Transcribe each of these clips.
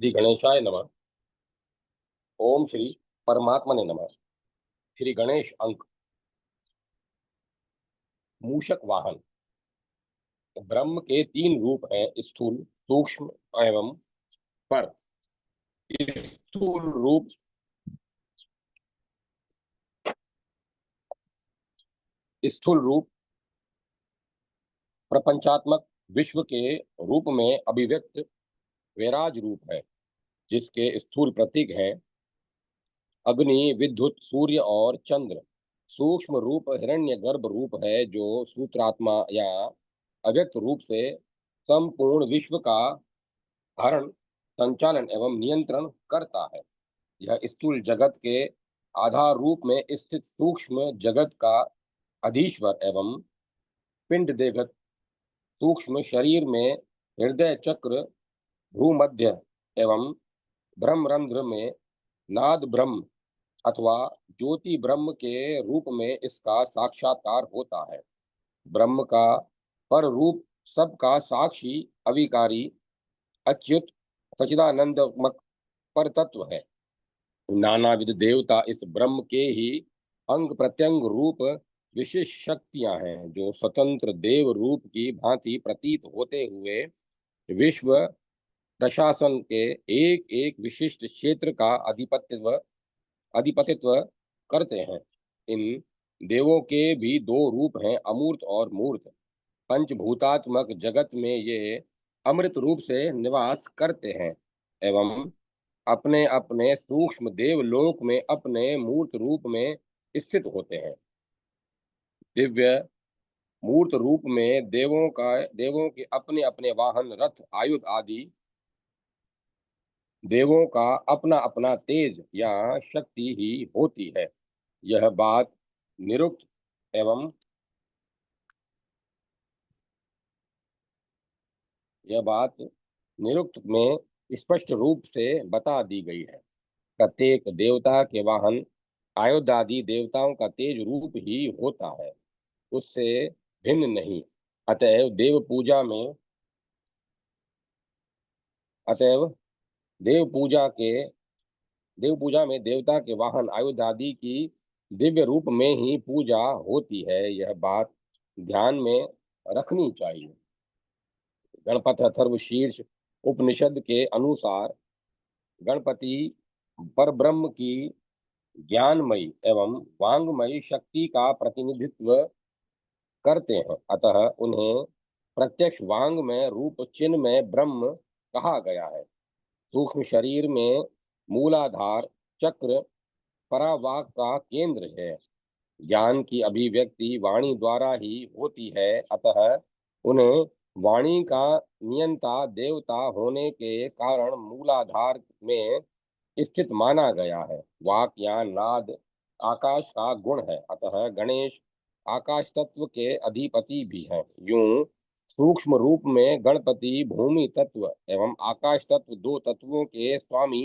श्री गणेशाय नमः। ओम श्री परमात्मने नमः। श्री गणेश अंक। मूषक वाहन। ब्रह्म के तीन रूप हैं, स्थूल, सूक्ष्म एवं पर। स्थूल रूप स्थूल रूप प्रपंचात्मक विश्व के रूप में अभिव्यक्त वैराज रूप है, जिसके स्थूल प्रतीक हैं अग्नि, विद्युत, सूर्य और चंद्र। सूक्ष्म रूप हिरण्यगर्भ रूप है, जो सूत्रात्मा या अव्यक्त रूप से संपूर्ण विश्व का धारण, संचालन एवं नियंत्रण करता है। यह स्थूल जगत के आधार रूप में स्थित सूक्ष्म जगत का अधीश्वर एवं पिंड देगत सूक्ष्म शरीर में हृदय चक्र, भ्रूमध्य एवं ब्रह्मरंध्र में नाद ब्रह्म अथवा ज्योति ब्रह्म के रूप में इसका साक्षात्कार होता है। ब्रह्म का पर रूप सबका साक्षी, अविकारी, अच्युत, सच्चिदानंदमक पर तत्व है। नानाविध देवता इस ब्रह्म के ही अंग प्रत्यंग रूप विशेष शक्तियां हैं, जो स्वतंत्र देव रूप की भांति प्रतीत होते हुए विश्व प्रशासन के एक एक विशिष्ट क्षेत्र का अधिपतित्व करते हैं। इन देवों के भी दो रूप हैं, अमूर्त और मूर्त। पंचभूतात्मक जगत में ये अमृत रूप से निवास करते हैं एवं अपने अपने सूक्ष्म देवलोक में अपने मूर्त रूप में स्थित होते हैं। दिव्य मूर्त रूप में देवों के अपने अपने वाहन, रथ, आयुध आदि। देवों का अपना अपना तेज या शक्ति ही होती है। यह बात निरुक्त एवं यह बात निरुक्त में स्पष्ट रूप से बता दी गई है। प्रत्येक देवता के वाहन, आयुध आदि देवताओं का तेज रूप ही होता है, उससे भिन्न नहीं। अतएव अतएव देव पूजा के देव पूजा में देवता के वाहन, आयुध आदि की दिव्य रूप में ही पूजा होती है। यह बात ध्यान में रखनी चाहिए। गणपत अथर्व शीर्ष उपनिषद के अनुसार गणपति पर ब्रह्म की ज्ञानमयी एवं वांगमयी शक्ति का प्रतिनिधित्व करते हैं। अतः उन्हें प्रत्यक्ष वांग में रूप चिन्ह में ब्रह्म कहा गया है। सूक्ष्म शरीर में मूलाधार चक्र परावाक का केंद्र है। ज्ञान की अभिव्यक्ति वाणी द्वारा ही होती है। अतः उन्हें वाणी का नियंता देवता होने के कारण मूलाधार में स्थित माना गया है। वाक या नाद आकाश का गुण है, अतः गणेश आकाश तत्व के अधिपति भी हैं। यूं सूक्ष्म रूप में गणपति भूमि तत्व एवं आकाश तत्व दो तत्वों के स्वामी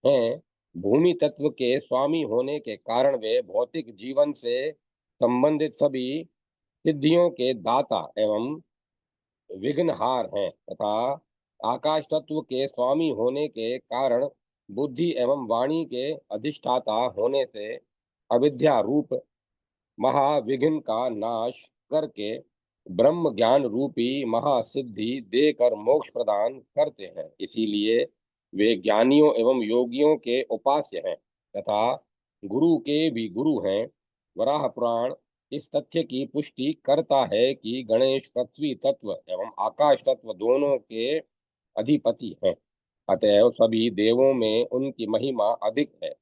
हैं। भूमि तत्व के स्वामी होने के कारण वे भौतिक जीवन से संबंधित सभी सिद्धियों के दाता एवं विघ्नहार हैं, तथा आकाश तत्व के स्वामी होने के कारण बुद्धि एवं वाणी के अधिष्ठाता होने से अविद्या रूप महाविघ्न का नाश करके ब्रह्म ज्ञान रूपी महासिद्धि देकर मोक्ष प्रदान करते हैं। इसीलिए वे ज्ञानियों एवं योगियों के उपास्य हैं तथा गुरु के भी गुरु हैं। वराह पुराण इस तथ्य की पुष्टि करता है कि गणेश पृथ्वी तत्व एवं आकाश तत्व दोनों के अधिपति हैं। अतएव सभी देवों में उनकी महिमा अधिक है।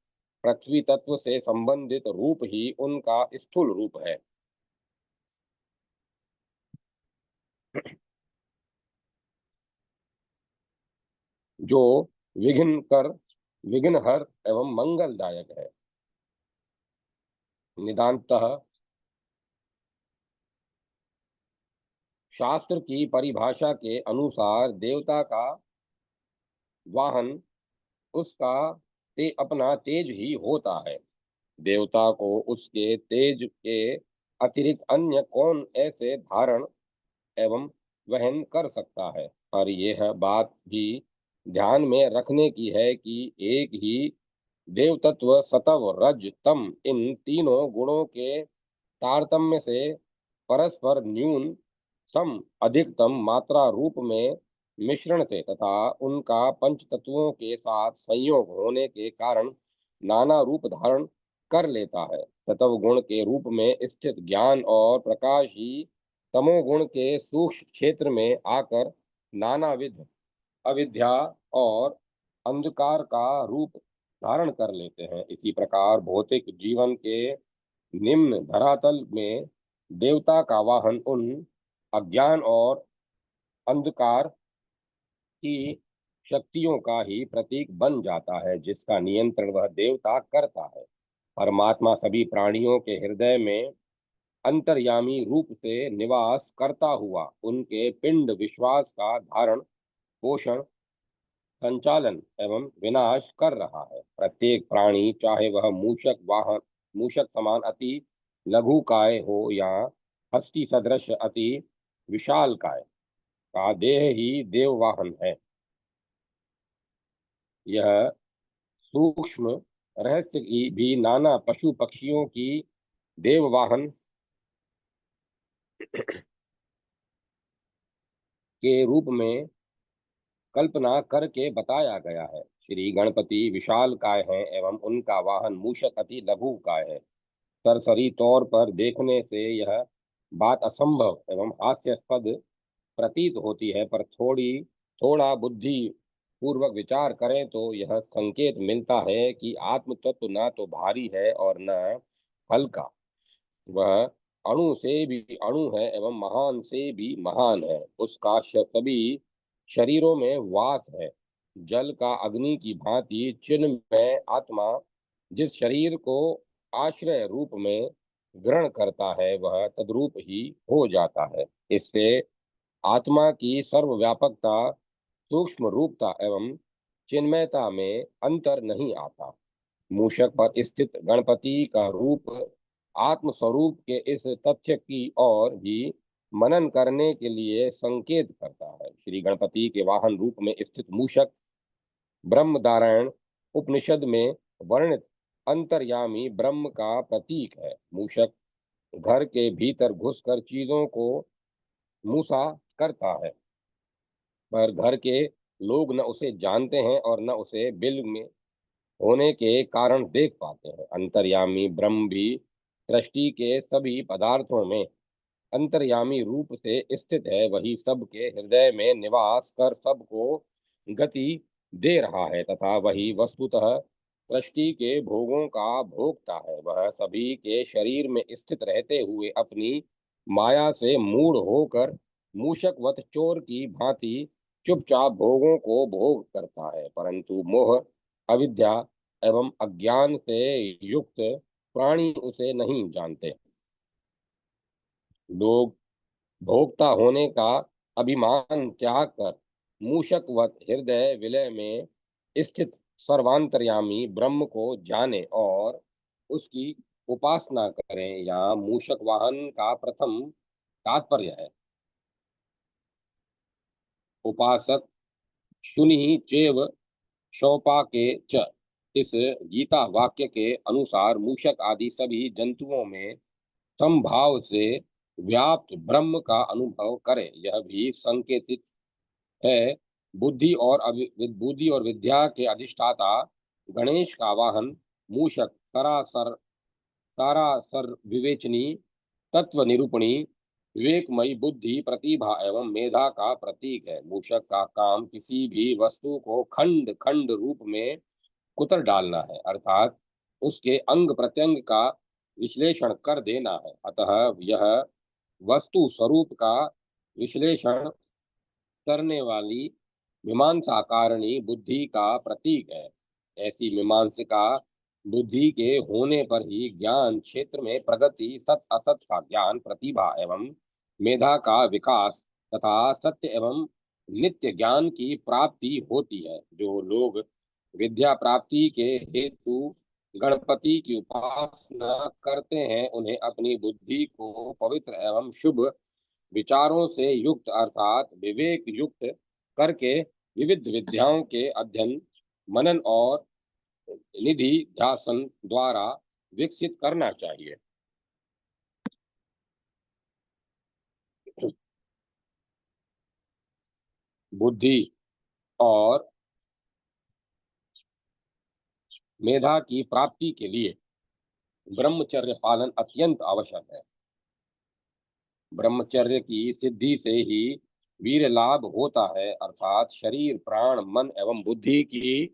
पृथ्वी तत्व से संबंधित रूप ही उनका स्थूल रूप है। जो विघ्नहर एवं मंगलदायक है। निदानतः शास्त्र की परिभाषा के अनुसार देवता का वाहन उसका अपना तेज ही होता है। देवता को उसके तेज के अतिरिक्त अन्य कौन ऐसे धारण एवं वहन कर सकता है। और यह बात भी ध्यान में रखने की है कि एक ही देव तत्व सतव रज तम इन तीनों गुणों के तारतम्य से परस्पर न्यून सम अधिकतम मात्रा रूप में मिश्रण से तथा उनका पंच तत्वों के साथ संयोग होने के कारण नाना रूप धारण कर लेता है। सतव गुण के रूप में स्थित ज्ञान और प्रकाश ही तमोगुण के सूक्ष्म क्षेत्र में आकर नानाविध अविद्या और अंधकार का रूप धारण कर लेते हैं। इसी प्रकार भौतिक जीवन के निम्न धरातल में देवता का वाहन उन अज्ञान और अंधकार की शक्तियों का ही प्रतीक बन जाता है, जिसका नियंत्रण वह देवता करता है। परमात्मा सभी प्राणियों के हृदय में अंतर्यामी रूप से निवास करता हुआ उनके पिंड विश्वास का धारण पोषण संचालन एवं विनाश कर रहा है। प्रत्येक प्राणी चाहे वह मूषक समान अति लघु काय हो या हस्ती सदृश अति विशाल काय का देह ही देव वाहन है। यह सूक्ष्म रहस्य की भी नाना पशु पक्षियों की देव वाहन के रूप में कल्पना करके बताया गया है। श्री गणपति विशाल काय हैं एवं उनका वाहन मूषक अति लघु काय है। सरसरी तौर पर देखने से यह बात असंभव एवं हास्यास्पद प्रतीत होती है, पर थोड़ा बुद्धि पूर्वक विचार करें तो यह संकेत मिलता है कि आत्म तत्व न तो भारी है और न हल्का। वह अणु से भी अणु है एवं महान से भी महान है। उसका सभी शरीरों में वास है। जल का अग्नि की भांति चिन्ह में आत्मा जिस शरीर को आश्रय रूप में ग्रहण करता है वह तद्रूप ही हो जाता है। इससे आत्मा की सर्वव्यापकता सूक्ष्म रूपता एवं चिन्मयता में अंतर नहीं आता। मूषक पर स्थित गणपति का रूप आत्म स्वरूप के इस तथ्य की ओर भी मनन करने के लिए संकेत करता है। श्री गणपति के वाहन रूप में स्थित मूषक ब्रह्मदारायण उपनिषद में वर्णित अंतर्यामी ब्रह्म का प्रतीक है। मूषक घर के भीतर घुसकर चीजों को मूसा करता है, पर घर के लोग न उसे जानते हैं और न उसे बिल में होने के कारण देख पाते हैं। अंतर्यामी ब्रह्म भी सृष्टि के सभी पदार्थों में अंतर्यामी रूप से स्थित है। वही सबके हृदय में निवास कर सबको गति दे रहा है तथा वही वस्तुतः सृष्टि के भोगों का भोगता है। वह सभी के शरीर में स्थित रहते हुए अपनी माया से मूढ़ होकर मूषकवत चोर की भांति चुपचाप भोगों को भोग करता है, परंतु मोह अविद्या एवं अज्ञान से युक्त प्राणी उसे नहीं जानते। लोग भोक्ता होने का अभिमान त्याग कर मूषकवत हृदय विलय में स्थित सर्वांतर्यामी ब्रह्म को जाने और उसकी उपासना करें। या मूषक वाहन का प्रथम तात्पर्य है उपासक शुनि चेव शौपाके च। इस गीता वाक्य के अनुसार मूषक आदि सभी जंतुओं में समभाव से व्याप्त ब्रह्म का अनुभव करें। यह भी संकेतित है बुद्धि और विद्या के अधिष्ठाता गणेश का वाहन मूषक सरासर विवेचनी तत्व निरूपणी विवेकमयी बुद्धि प्रतिभा एवं मेधा का प्रतीक है। मूषक का काम किसी भी वस्तु को खंड खंड रूप में कुतर डालना है, अर्थात उसके अंग प्रत्यंग का विश्लेषण कर देना है। अतः यह वस्तु स्वरूप का विश्लेषण करने वाली मीमांसा कारिणी बुद्धि का प्रतीक है। ऐसी मीमांसिका बुद्धि के होने पर ही ज्ञान क्षेत्र में प्रगति, सत असत का ज्ञान, प्रतिभा एवं मेधा का विकास तथा सत्य एवं नित्य ज्ञान की प्राप्ति होती है। जो लोग विद्या प्राप्ति के हेतु गणपति की उपासना करते हैं उन्हें अपनी बुद्धि को पवित्र एवं शुभ विचारों से युक्त अर्थात विवेक युक्त करके विविध विद्याओं के अध्ययन, मनन और निधि ध्यासन द्वारा विकसित करना चाहिए। बुद्धि और मेधा की प्राप्ति के लिए ब्रह्मचर्य पालन अत्यंत आवश्यक है। ब्रह्मचर्य की सिद्धि से ही वीर लाभ होता है, अर्थात शरीर, प्राण, मन एवं बुद्धि की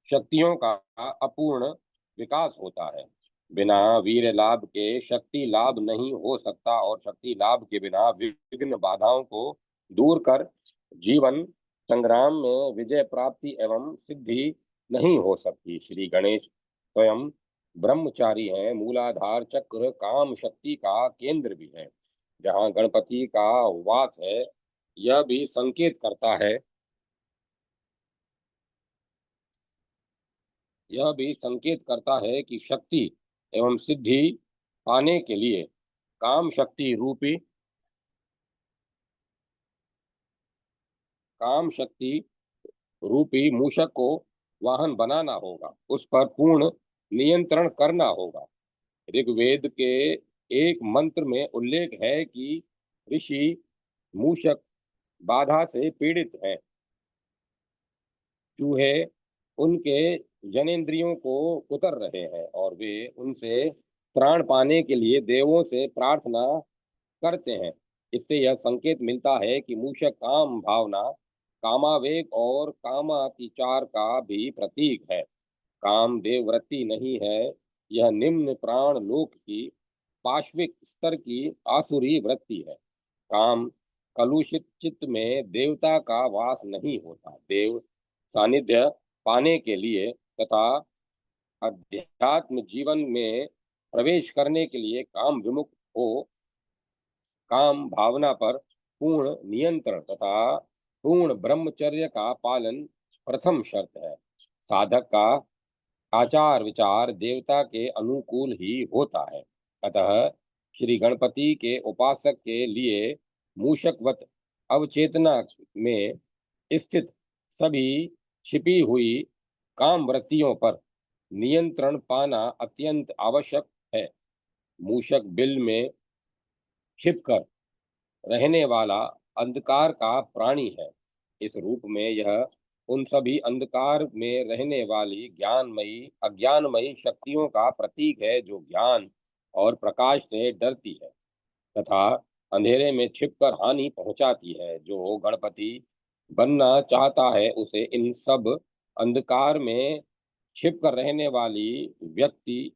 शक्तियों का अपूर्ण विकास होता है। बिना वीर लाभ के शक्ति लाभ नहीं हो सकता और शक्ति लाभ के बिना विघ्न बाधाओं को दूर कर जीवन संग्राम में विजय प्राप्ति एवं सिद्धि नहीं हो सकती। श्री गणेश स्वयं ब्रह्मचारी हैं, मूलाधार चक्र काम शक्ति का केंद्र भी है। जहाँ गणपति का वास है, यह भी संकेत करता है यह भी संकेत करता है कि शक्ति एवं सिद्धि पाने के लिए काम शक्ति रूपी काम शक्ति रूपी मूषक को वाहन बनाना होगा, उस पर पूर्ण नियंत्रण करना होगा। ऋग्वेद के एक मंत्र में उल्लेख है कि ऋषि मूषक बाधा से पीड़ित हैं। चूहे उनके जनेंद्रियों को कुतर रहे हैं और वे उनसे त्राण पाने के लिए देवों से प्रार्थना करते हैं। इससे यह संकेत मिलता है कि मूषक काम भावना, कामावेग और कामातिचार का भी प्रतीक है। काम देववृत्ति नहीं है, यह निम्न प्राण लोक की पाश्विक स्तर की आसुरी वृत्ति है। काम कलुषित चित्त में देवता का वास नहीं होता। देव सानिध्य पाने के लिए तथा अध्यात्म जीवन में प्रवेश करने के लिए काम विमुख हो काम भावना पर पूर्ण नियंत्रण तथा पूर्ण ब्रह्मचर्य का पालन प्रथम शर्त है। साधक का आचार विचार देवता के अनुकूल ही होता है। अतः श्री गणपति के उपासक के लिए मूषकवत अवचेतना में स्थित सभी छिपी हुई काम वृत्तियों पर नियंत्रण पाना अत्यंत आवश्यक है। मूषक बिल में छिपकर रहने वाला अंधकार का प्राणी है। इस रूप में यह उन सभी अंधकार में रहने वाली ज्ञानमयी अज्ञानमयी शक्तियों का प्रतीक है जो ज्ञान और प्रकाश से डरती है तथा अंधेरे में छिपकर हानि पहुंचाती है। जो गणपति बनना चाहता है उसे इन सब अंधकार में छिपकर रहने वाली व्यक्ति,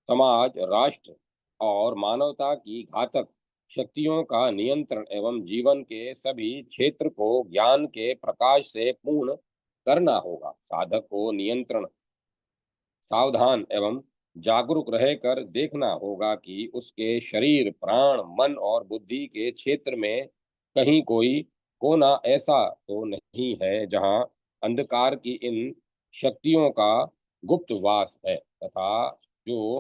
समाज, राष्ट्र और मानवता की घातक शक्तियों का नियंत्रण एवं जीवन के सभी क्षेत्र को ज्ञान के प्रकाश से पूर्ण करना होगा। साधक को नियंत्रण सावधान एवं जागरूक रहकर देखना होगा कि उसके शरीर, प्राण, मन और बुद्धि के क्षेत्र में कहीं कोई कोना ऐसा तो नहीं है जहां अंधकार की इन शक्तियों का गुप्त वास है तथा जो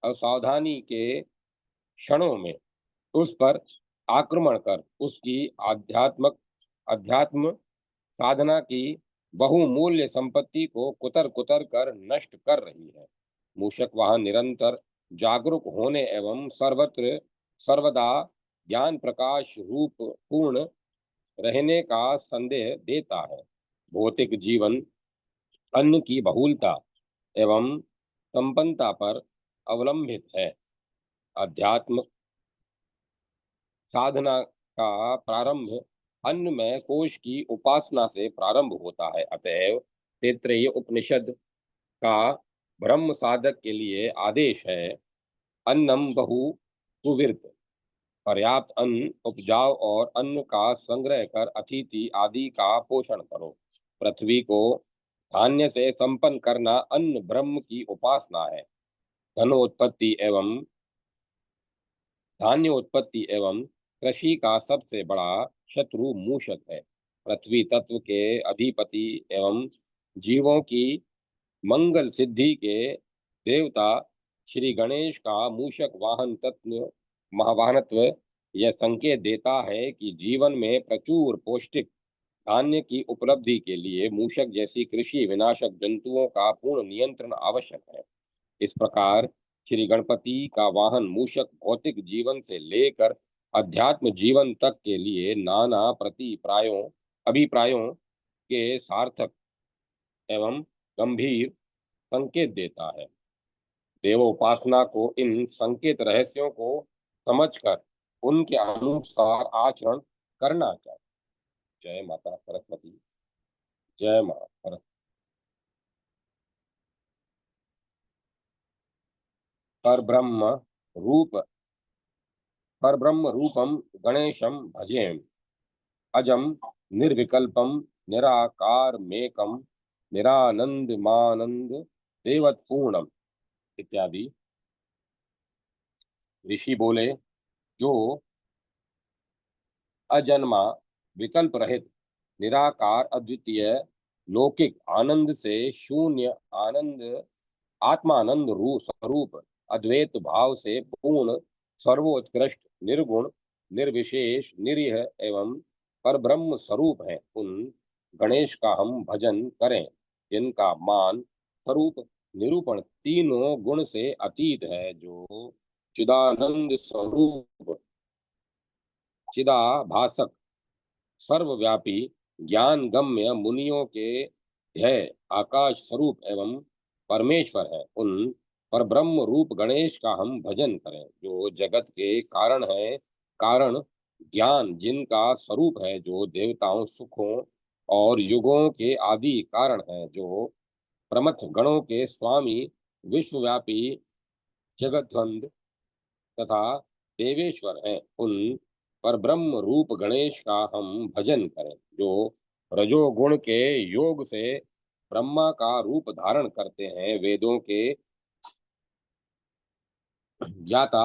असावधानी के क्षणों में उस पर आक्रमण कर उसकी अध्यात्म साधना की बहुमूल्य संपत्ति को कुतर कुतर कर नष्ट कर रही है। मूषक वाहन निरंतर जागरूक होने एवं सर्वत्र सर्वदा ज्ञान प्रकाश रूप पूर्ण रहने का संदेह देता है। भौतिक जीवन अन्न की बहुलता एवं संपन्नता पर अवलंबित है। अध्यात्म साधना का प्रारंभ अन्नमय कोश की उपासना से प्रारंभ होता है। अतएव तैत्तिरीय उपनिषद का ब्रह्म साधक के लिए आदेश है, अन्नम बहु सुविर्त, पर्याप्त अन्न उपजाओ और अन्न का संग्रह कर अतिथि आदि का पोषण करो। पृथ्वी को धान्य से संपन्न करना अन्न ब्रह्म की उपासना है। धनोत्पत्ति एवं धान्य उत्पत्ति एवं कृषि का सबसे बड़ा शत्रु मूषक है। पृथ्वी तत्व के अधिपति एवं जीवों की मंगल सिद्धि के देवता श्री गणेश का मूषक वाहन तत्व महावाहनत्व यह संकेत देता है कि जीवन में प्रचुर पौष्टिक धान्य की उपलब्धि के लिए मूषक जैसी कृषि विनाशक जंतुओं का पूर्ण नियंत्रण आवश्यक है। इस प्रकार श्री गणपति का वाहन मूषक भौतिक जीवन से लेकर अध्यात्म जीवन तक के लिए नाना प्रतिप्रायों अभिप्रायों के सार्थक एवं गंभीर संकेत देता है। देवोपासना को इन संकेत रहस्यों को समझकर उनके अनुसार आचरण करना चाहिए। जय माता सरस्वती। जय मां सरस्वती। परब्रह्म रूप परब्रह्म रूपम गणेशम भजेम अजम निर्विकल्पम निराकारमेकम निरानंदमानंद देवत्पूर्णम इत्यादि ऋषि बोले। जो अजन्मा विकल्प रहित निराकार अद्वितीय लौकिक आनंद से शून्य आनंद आत्मानंद रूप स्वरूप अद्वैत भाव से पूर्ण सर्वोत्कृष्ट निर्गुण निर्विशेष निरीह एवं परब्रह्म स्वरूप है, उन गणेश का हम भजन करें जिनका मान स्वरूप निरूपण तीनों गुण से अतीत है, जो चिदानंद स्वरूप चिदाभासक सर्वव्यापी ज्ञान गम्य मुनियों के ध्येय आकाश स्वरूप एवं परमेश्वर है। उन पर ब्रह्म रूप गणेश का हम भजन करें जो जगत के कारण है, कारण ज्ञान जिनका स्वरूप है, जो देवताओं सुखों और युगों के आदि कारण है, जो प्रमथ गणों के स्वामी विश्वव्यापी जगद्वंद तथा देवेश्वर हैं। उन पर ब्रह्म रूप गणेश का हम भजन करें जो रजोगुण के योग से ब्रह्मा का रूप धारण करते हैं, वेदों के ज्ञाता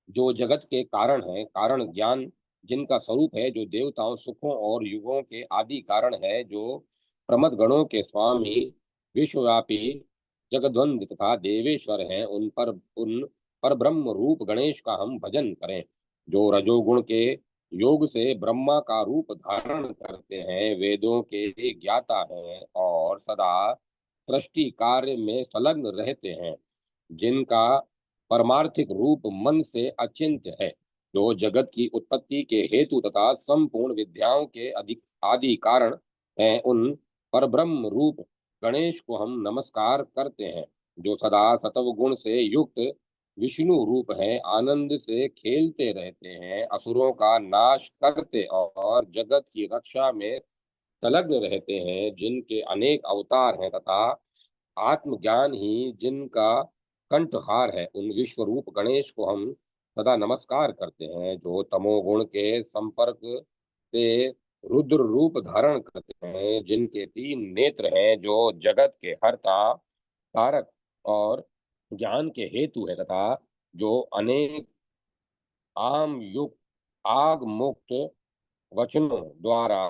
जो जगत के कारण है, कारण ज्ञान जिनका स्वरूप है, जो देवताओं सुखों और युगों के आदि कारण है, जो प्रमथ गणों के स्वामी विश्वव्यापी जगद्वंद तथा देवेश्वर हैं, उन पर ब्रह्म रूप गणेश का हम भजन करें जो रजोगुण के योग से ब्रह्मा का रूप धारण करते हैं, वेदों के ज्ञाता हैं और सदा सृष्टि कार्य में संलग्न रहते हैं, जिनका परमार्थिक रूप मन से अचिंत्य है, जो जगत की उत्पत्ति के हेतु तथा संपूर्ण विद्याओं के अधिक आदि कारण हैं। उन परब्रह्म रूप गणेश को हम नमस्कार करते हैं जो सदा सतव गुण से युक्त विष्णु रूप है, आनंद से खेलते रहते हैं, असुरों का नाश करते और जगत की रक्षा में संलग्न रहते हैं, जिनके अनेक अवतार हैं तथा आत्मज्ञान ही जिनका कंठहार है। उन विश्व रूप गणेश को हम सदा नमस्कार करते हैं जो तमोगुण के संपर्क से रुद्र रूप धारण करते हैं, जिनके तीन नेत्र हैं, जो जगत के हर्ता कारक और ज्ञान के हेतु है तथा जो अनेक आम युक्त आग मुक्त वचनों द्वारा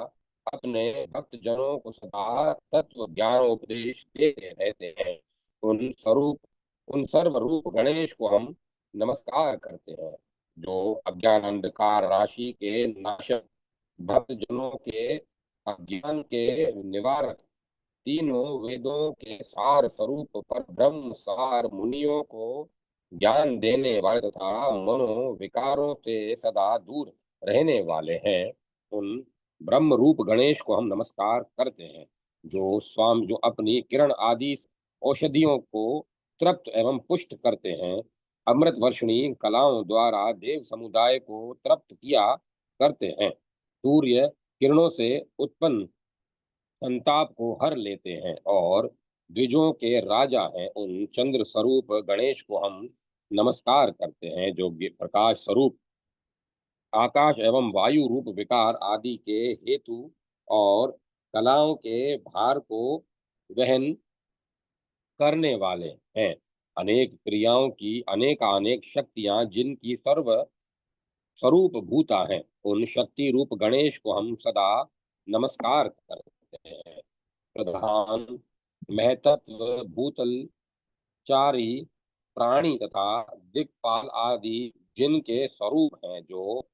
अपने भक्त जनों को सदा तत्व ज्ञान उपदेश देते रहते हैं। उन सर्वरूप गणेश को हम नमस्कार करते हैं जो अज्ञान अंधकार राशि के नाशक भक्त जनों के अज्ञान के निवारक तीनों वेदों के सार स्वरूप पर ब्रह्म सार मुनियों को ज्ञान देने वाले तथा मनो विकारों से सदा दूर रहने वाले हैं। उन ब्रह्म रूप गणेश को हम नमस्कार करते हैं जो अपनी किरण आदि औषधियों को तृप्त एवं पुष्ट करते हैं, अमृत वर्षणी कलाओं द्वारा देव समुदाय को तृप्त किया करते हैं, सूर्य किरणों से उत्पन्न संताप को हर लेते हैं और द्विजों के राजा हैं। उन चंद्र स्वरूप गणेश को हम नमस्कार करते हैं जो प्रकाश स्वरूप आकाश एवं वायु रूप विकार आदि के हेतु और कलाओं के भार को वहन करने वाले हैं। अनेक क्रियाओं की अनेकानेक शक्तियां जिनकी सर्व स्वरूप भूता है, उन शक्ति रूप गणेश को हम सदा नमस्कार करते हैं। प्रधान महतत्व भूतलचारी प्राणी तथा दिक्पाल आदि जिनके स्वरूप हैं, जो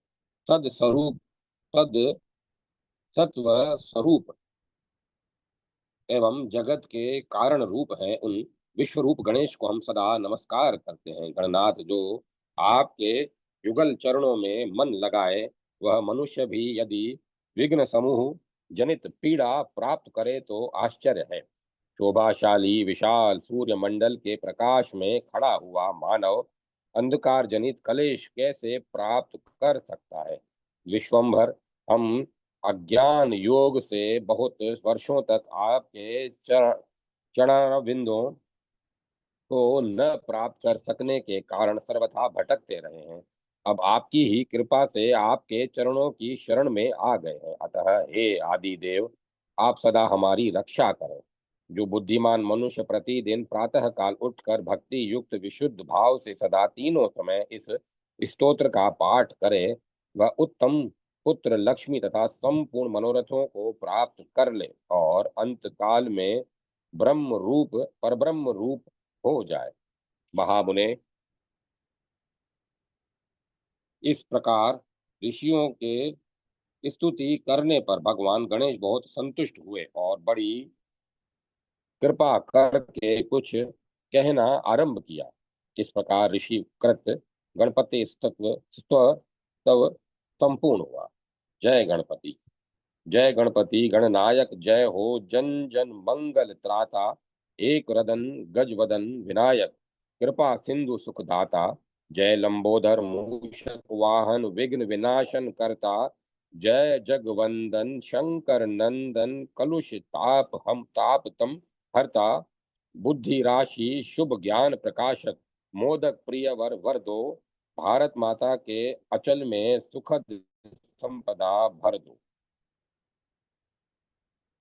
सद स्वरूप सद सत्व स्वरूप एवं जगत के कारण रूप है, उन विश्व रूप गणेश को हम सदा नमस्कार करते हैं। गणनाथ, जो आपके युगल चरणों में मन लगाए, वह मनुष्य भी यदि विघ्न समूह जनित पीड़ा प्राप्त करे तो आश्चर्य है। शोभाशाली विशाल सूर्य मंडल के प्रकाश में खड़ा हुआ मानव अंधकार जनित कलेश कैसे प्राप्त कर सकता है। विश्वंभर, हम अज्ञान योग से बहुत वर्षों तक आपके चरणारविंदों को न प्राप्त कर सकने के कारण सर्वथा भटकते रहे हैं। अब आपकी ही कृपा से आपके चरणों की शरण में आ गए हैं। अतः हे आदि देव, आप सदा हमारी रक्षा करें। जो बुद्धिमान मनुष्य प्रतिदिन प्रातः काल उठकर भक्ति युक्त विशुद्ध भाव से सदा तीनों समय इस स्तोत्र का पाठ करे, वह उत्तम पुत्र लक्ष्मी तथा संपूर्ण मनोरथों को प्राप्त कर ले और अंत काल में ब्रह्म रूप परब्रह्म रूप हो जाए। महामुने, इस प्रकार ऋषियों के स्तुति करने पर भगवान गणेश बहुत संतुष्ट हुए और बड़ी कृपा करके कुछ कहना आरंभ किया। इस प्रकार ऋषि कृत गणपति स्तव स्व तव संपूर्ण हुआ। जय गणपति। जय गणपति गणनायक जय हो। जन जन मंगल त्राता, एक रदन गजवदन विनायक, कृपा सिंधु सुखदाता। जय लंबोदर मूषक वाहन विघ्न विनाशन करता। जय जगवंदन शंकर नंदन कलुष ताप हम ताप तम हरता। बुद्धि राशि शुभ ज्ञान प्रकाशक, मोदक प्रिय वर वर दो। भारत माता के अचल में सुखद संपदा भर दो।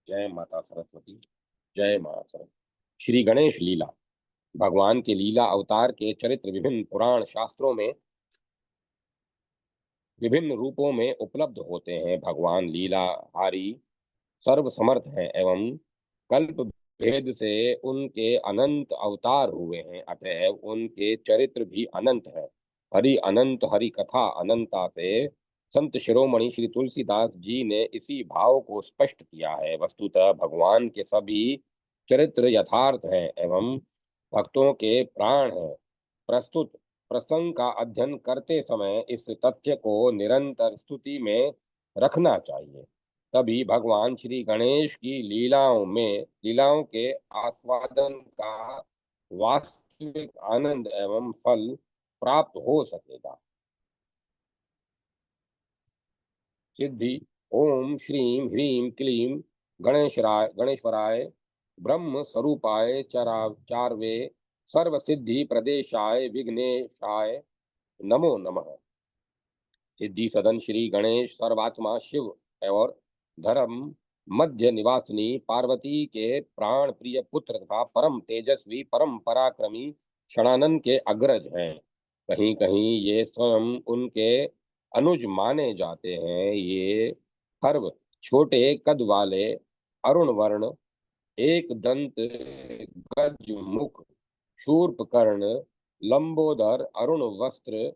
जय माता सरस्वती। जय माता सरस्वती। श्री गणेश लीला। भगवान के लीला अवतार के चरित्र विभिन्न पुराण शास्त्रों में विभिन्न रूपों में उपलब्ध होते हैं। भगवान लीलाहारी सर्व समर्थ हैं एवं कल्प भेद से उनके अनंत अवतार हुए हैं, अतएव उनके चरित्र भी अनंत है। हरि अनंत हरि कथा अनंता से संत शिरोमणि श्री तुलसीदास जी ने इसी भाव को स्पष्ट किया है। वस्तुतः भगवान के सभी चरित्र यथार्थ हैं एवं भक्तों के प्राण हैं। प्रस्तुत प्रसंग का अध्ययन करते समय इस तथ्य को निरंतर स्तुति में रखना चाहिए। तभी भगवान श्री गणेश की लीलाओं के आस्वादन का वास्तविक आनंद एवं फल प्राप्त हो सकेगा। सिद्धि। ओम श्रीम ह्रीम क्लीम गणेश्वराय ब्रह्म स्वरूपाय चारवे सर्व सिद्धि प्रदेशाय विघ्नेशाय नमो नमः। सिद्धि सदन श्री गणेश सर्वात्मा शिव और धर्म मध्य निवासिनी पार्वती के प्राण प्रिय पुत्र तथा परम तेजस्वी परम पराक्रमी षणानंद के अग्रज हैं। कहीं कहीं ये स्वयं उनके अनुज माने जाते हैं। ये खर्व छोटे कद वाले अरुण वर्ण एक दंत गज मुख शूर्प कर्ण लंबोदर अरुण वस्त्र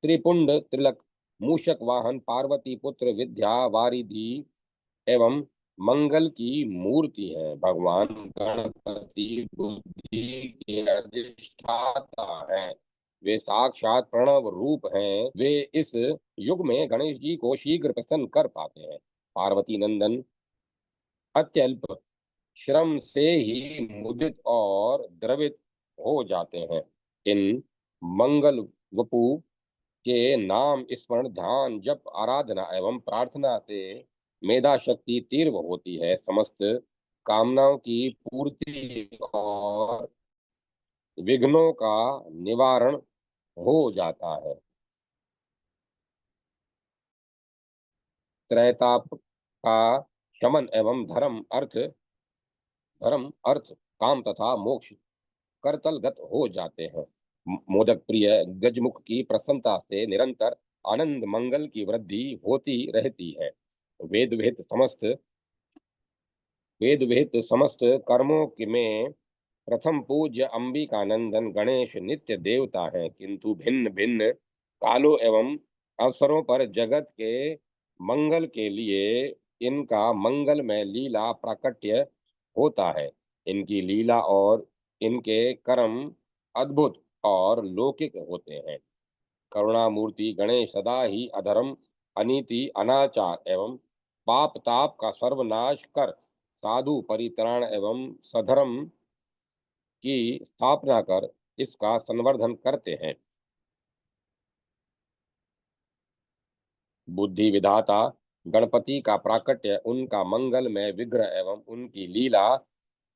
त्रिपुंड त्रिलक मूषक वाहन पार्वती पुत्र विद्या वारिधि एवं मंगल की मूर्ति है। भगवान गणपति बुद्धि के अधिष्ठाता हैं। वे साक्षात प्रणव रूप हैं। वे इस युग में गणेश जी को शीघ्र प्रसन्न कर पाते हैं। पार्वती नंदन अत्यल्प श्रम से ही मुदित और द्रवित हो जाते हैं। इन मंगल वपु के नाम स्मरण ध्यान जप आराधना एवं प्रार्थना से मेधा शक्ति तीव्र होती है। समस्त कामनाओं की पूर्ति और विघ्नों का निवारण हो जाता है। त्रैताप का शमन एवं धर्म अर्थ काम तथा मोक्ष करतलगत हो जाते हैं। मोदक प्रिय गजमुख की प्रसन्नता से निरंतर आनंद मंगल की वृद्धि होती रहती है। वेद विहित समस्त वेद विहित समस्त कर्मों में प्रथम पूज्य अंबिकानंदन गणेश नित्य देवता हैं, किंतु भिन्न भिन्न कालों एवं अवसरों पर जगत के मंगल के लिए इनका मंगलमय लीला प्राकट्य होता है। इनकी लीला और इनके कर्म अद्भुत और लौकिक होते हैं। करुणामूर्ति गणेश सदा ही अधर्म, अनीति, अनाचार एवं पाप ताप का सर्वनाश कर साधु परित्राण एवं सधर्म की स्थापना कर इसका संवर्धन करते हैं। बुद्धि विधाता गणपति का प्राकट्य, उनका मंगलमय विग्रह एवं उनकी लीला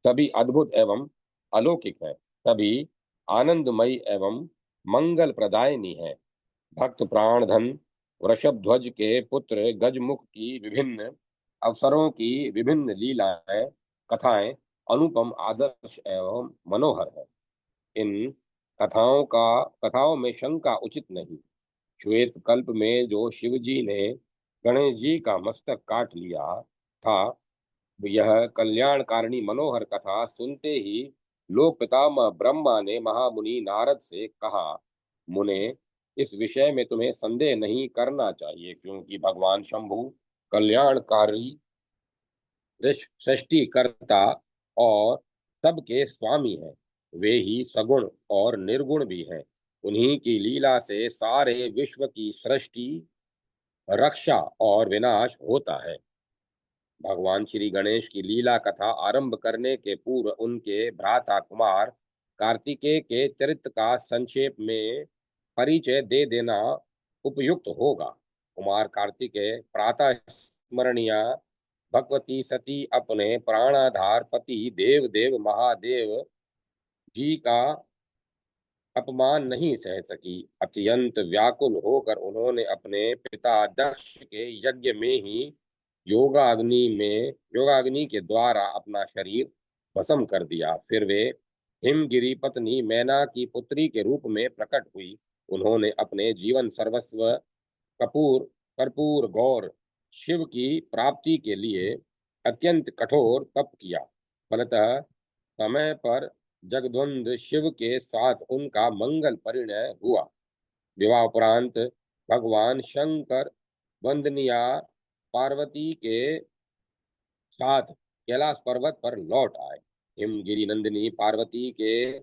सभी अद्भुत एवं अलौकिक है, सभी आनंदमयी एवं मंगल प्रदायनी है। भक्त प्राणधन वृषभ ध्वज के पुत्र गजमुख की विभिन्न अवसरों की विभिन्न लीलाएं कथाएं अनुपम आदर्श एवं मनोहर है। इन कथाओं में शंका उचित नहीं। श्वेत कल्प में जो शिव जी ने गणेश जी का मस्तक काट लिया था, यह कल्याणकारिणी मनोहर कथा सुनते ही लोक पितामह ब्रह्मा ने महामुनि नारद से कहा, मुने, इस विषय में तुम्हें संदेह नहीं करना चाहिए, क्योंकि भगवान शंभु कल्याणकारी सृष्टिकर्ता और सबके स्वामी हैं। वे ही सगुण और निर्गुण भी हैं। उन्हीं की लीला से सारे विश्व की सृष्टि, रक्षा और विनाश होता है। भगवान श्री गणेश की लीला कथा आरंभ करने के पूर्व उनके भ्राता कुमार कार्तिकेय के चरित्र का संक्षेप में परिचय दे देना उपयुक्त होगा। कुमार कार्तिकेय प्रातः स्मरणीय भगवती सती अपने प्राणाधार पति देव देव महादेव जी का अपमान नहीं सह सकी। अत्यंत व्याकुल होकर उन्होंने अपने पिता दक्ष के यज्ञ में ही योगाग्नि के द्वारा अपना शरीर भस्म कर दिया। फिर वे हिमगिरी पत्नी मैना की पुत्री के रूप में प्रकट हुई। उन्होंने अपने जीवन सर्वस्व कपूर कर्पूर गौर शिव की प्राप्ति के लिए अत्यंत कठोर तप किया। फलतः समय पर जगद्वंद शिव के साथ उनका मंगल परिणय हुआ। विवाह उपरांत भगवान शंकर वंदनिया पार्वती के साथ कैलाश पर्वत पर लौट आए। हिमगिरी नंदिनी पार्वती के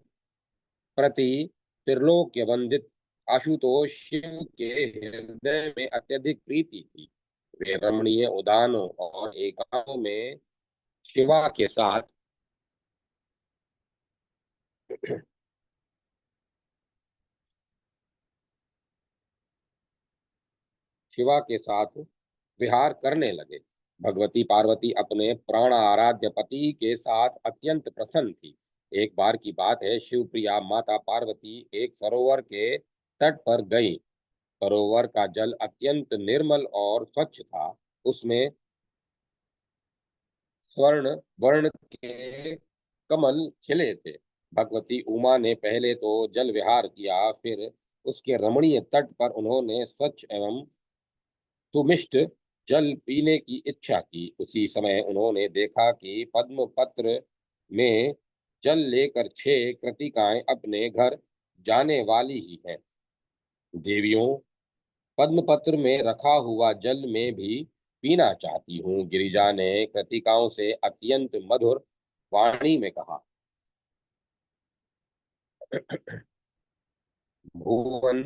प्रति त्रिलोक्य वंदित आशुतोष शिव के हृदय में अत्यधिक प्रीति थी। वे रमणीय उद्यानों और एकांतों में शिवा के साथ शिवा के साथ विहार करने लगे। भगवती पार्वती अपने प्राण आराध्य पति के साथ अत्यंत प्रसन्न थी। एक बार की बात है, शिवप्रिया माता पार्वती एक सरोवर के तट पर गई। सरोवर का जल अत्यंत निर्मल और स्वच्छ था। उसमें स्वर्ण वर्ण के कमल खिले थे। भगवती उमा ने पहले तो जल विहार किया, फिर उसके रमणीय तट पर उन्होंने स्वच्छ एवं सुमिष्ट जल पीने की इच्छा की। उसी समय उन्होंने देखा कि पद्म पत्र में जल लेकर 6 कृतिकाएं अपने घर जाने वाली ही हैं। देवियों, पद्म पत्र में रखा हुआ जल में भी पीना चाहती हूँ। गिरिजा ने कृतिकाओं से अत्यंत मधुर वाणी में कहा, भुवन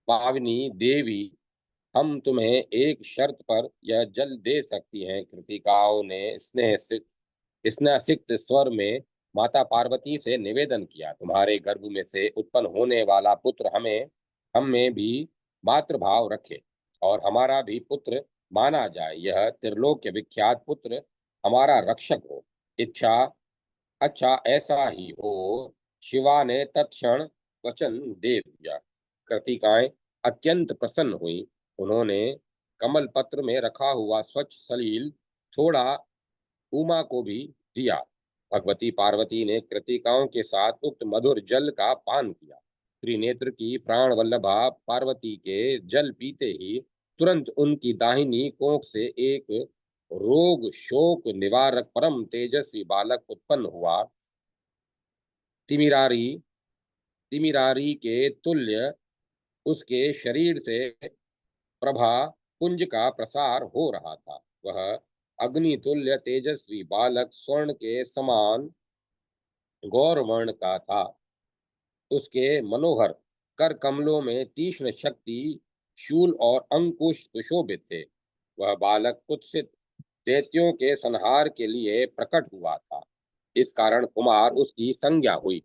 पावनी देवी, हम तुम्हें एक शर्त पर यह जल दे सकती हैं। कृतिकाओं ने स्नेहसिक्त स्वर में माता पार्वती से निवेदन किया, तुम्हारे गर्भ में से उत्पन्न होने वाला पुत्र हम में भी मातृभाव रखे और हमारा भी पुत्र माना जाए। यह त्रिलोक्य विख्यात पुत्र हमारा रक्षक हो। इच्छा अच्छा ऐसा ही हो। शिवा ने तत्क्षण वचन दे दिया। कृतिकाएं अत्यंत प्रसन्न हुई। उन्होंने कमल पत्र में रखा हुआ स्वच्छ सलील थोड़ा उमा को भी दिया। भगवती पार्वती ने कृतिकाओं के साथ उक्त मधुर जल का पान किया। त्रिनेत्र की प्राण वल्लभा पार्वती के जल पीते ही तुरंत उनकी दाहिनी कोख से एक रोग शोक निवारक परम तेजस्वी बालक उत्पन्न हुआ। तिमिरारी तिमिरारी के तुल्य उसके शरीर से प्रभा पुंज का प्रसार हो रहा था। वह अग्नितुल्य तेजस्वी बालक स्वर्ण के समान गौरवर्ण का था। उसके मनोहर कर कमलों में तीक्ष्ण शक्ति शूल और अंकुश सुशोभित थे। वह बालक कुत्सित दैत्यों के संहार के लिए प्रकट हुआ था। इस कारण कुमार उसकी संज्ञा हुई।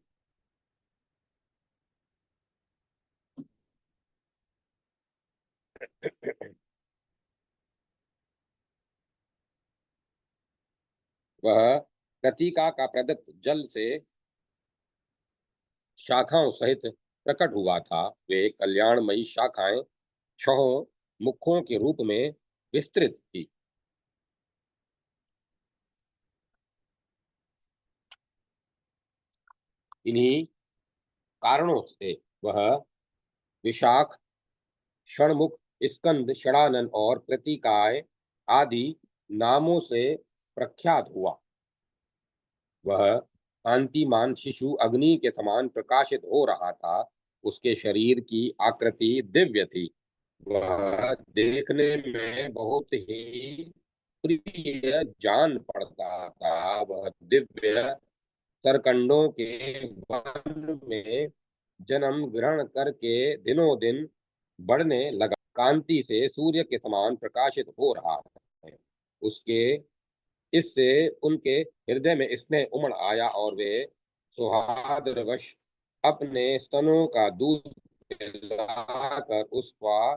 वह कृतिका का प्रदत्त जल से शाखाओं सहित प्रकट हुआ था। वे कल्याणमयी शाखाएं छहों मुखों के रूप में विस्तृत थी। इन्हीं कारणों से वह विशाख, षणमुख, स्कंद, षडानन और कृतिकाय आदि नामों से प्रख्यात हुआ। वह कांतिमान शिशु अग्नि के समान प्रकाशित हो रहा था। उसके शरीर की आकृति दिव्य थी। वह देखने में बहुत ही प्रिय जान पड़ता था। वह दिव्य सरकंडों के वन में जन्म ग्रहण करके दिनों दिन बढ़ने लगा। कांति से सूर्य के समान प्रकाशित हो रहा है। उसके इससे उनके हृदय में स्नेह उमड़ आया और वे सुहाद्रवश अपने स्तनों का दूध पिलाकर उसका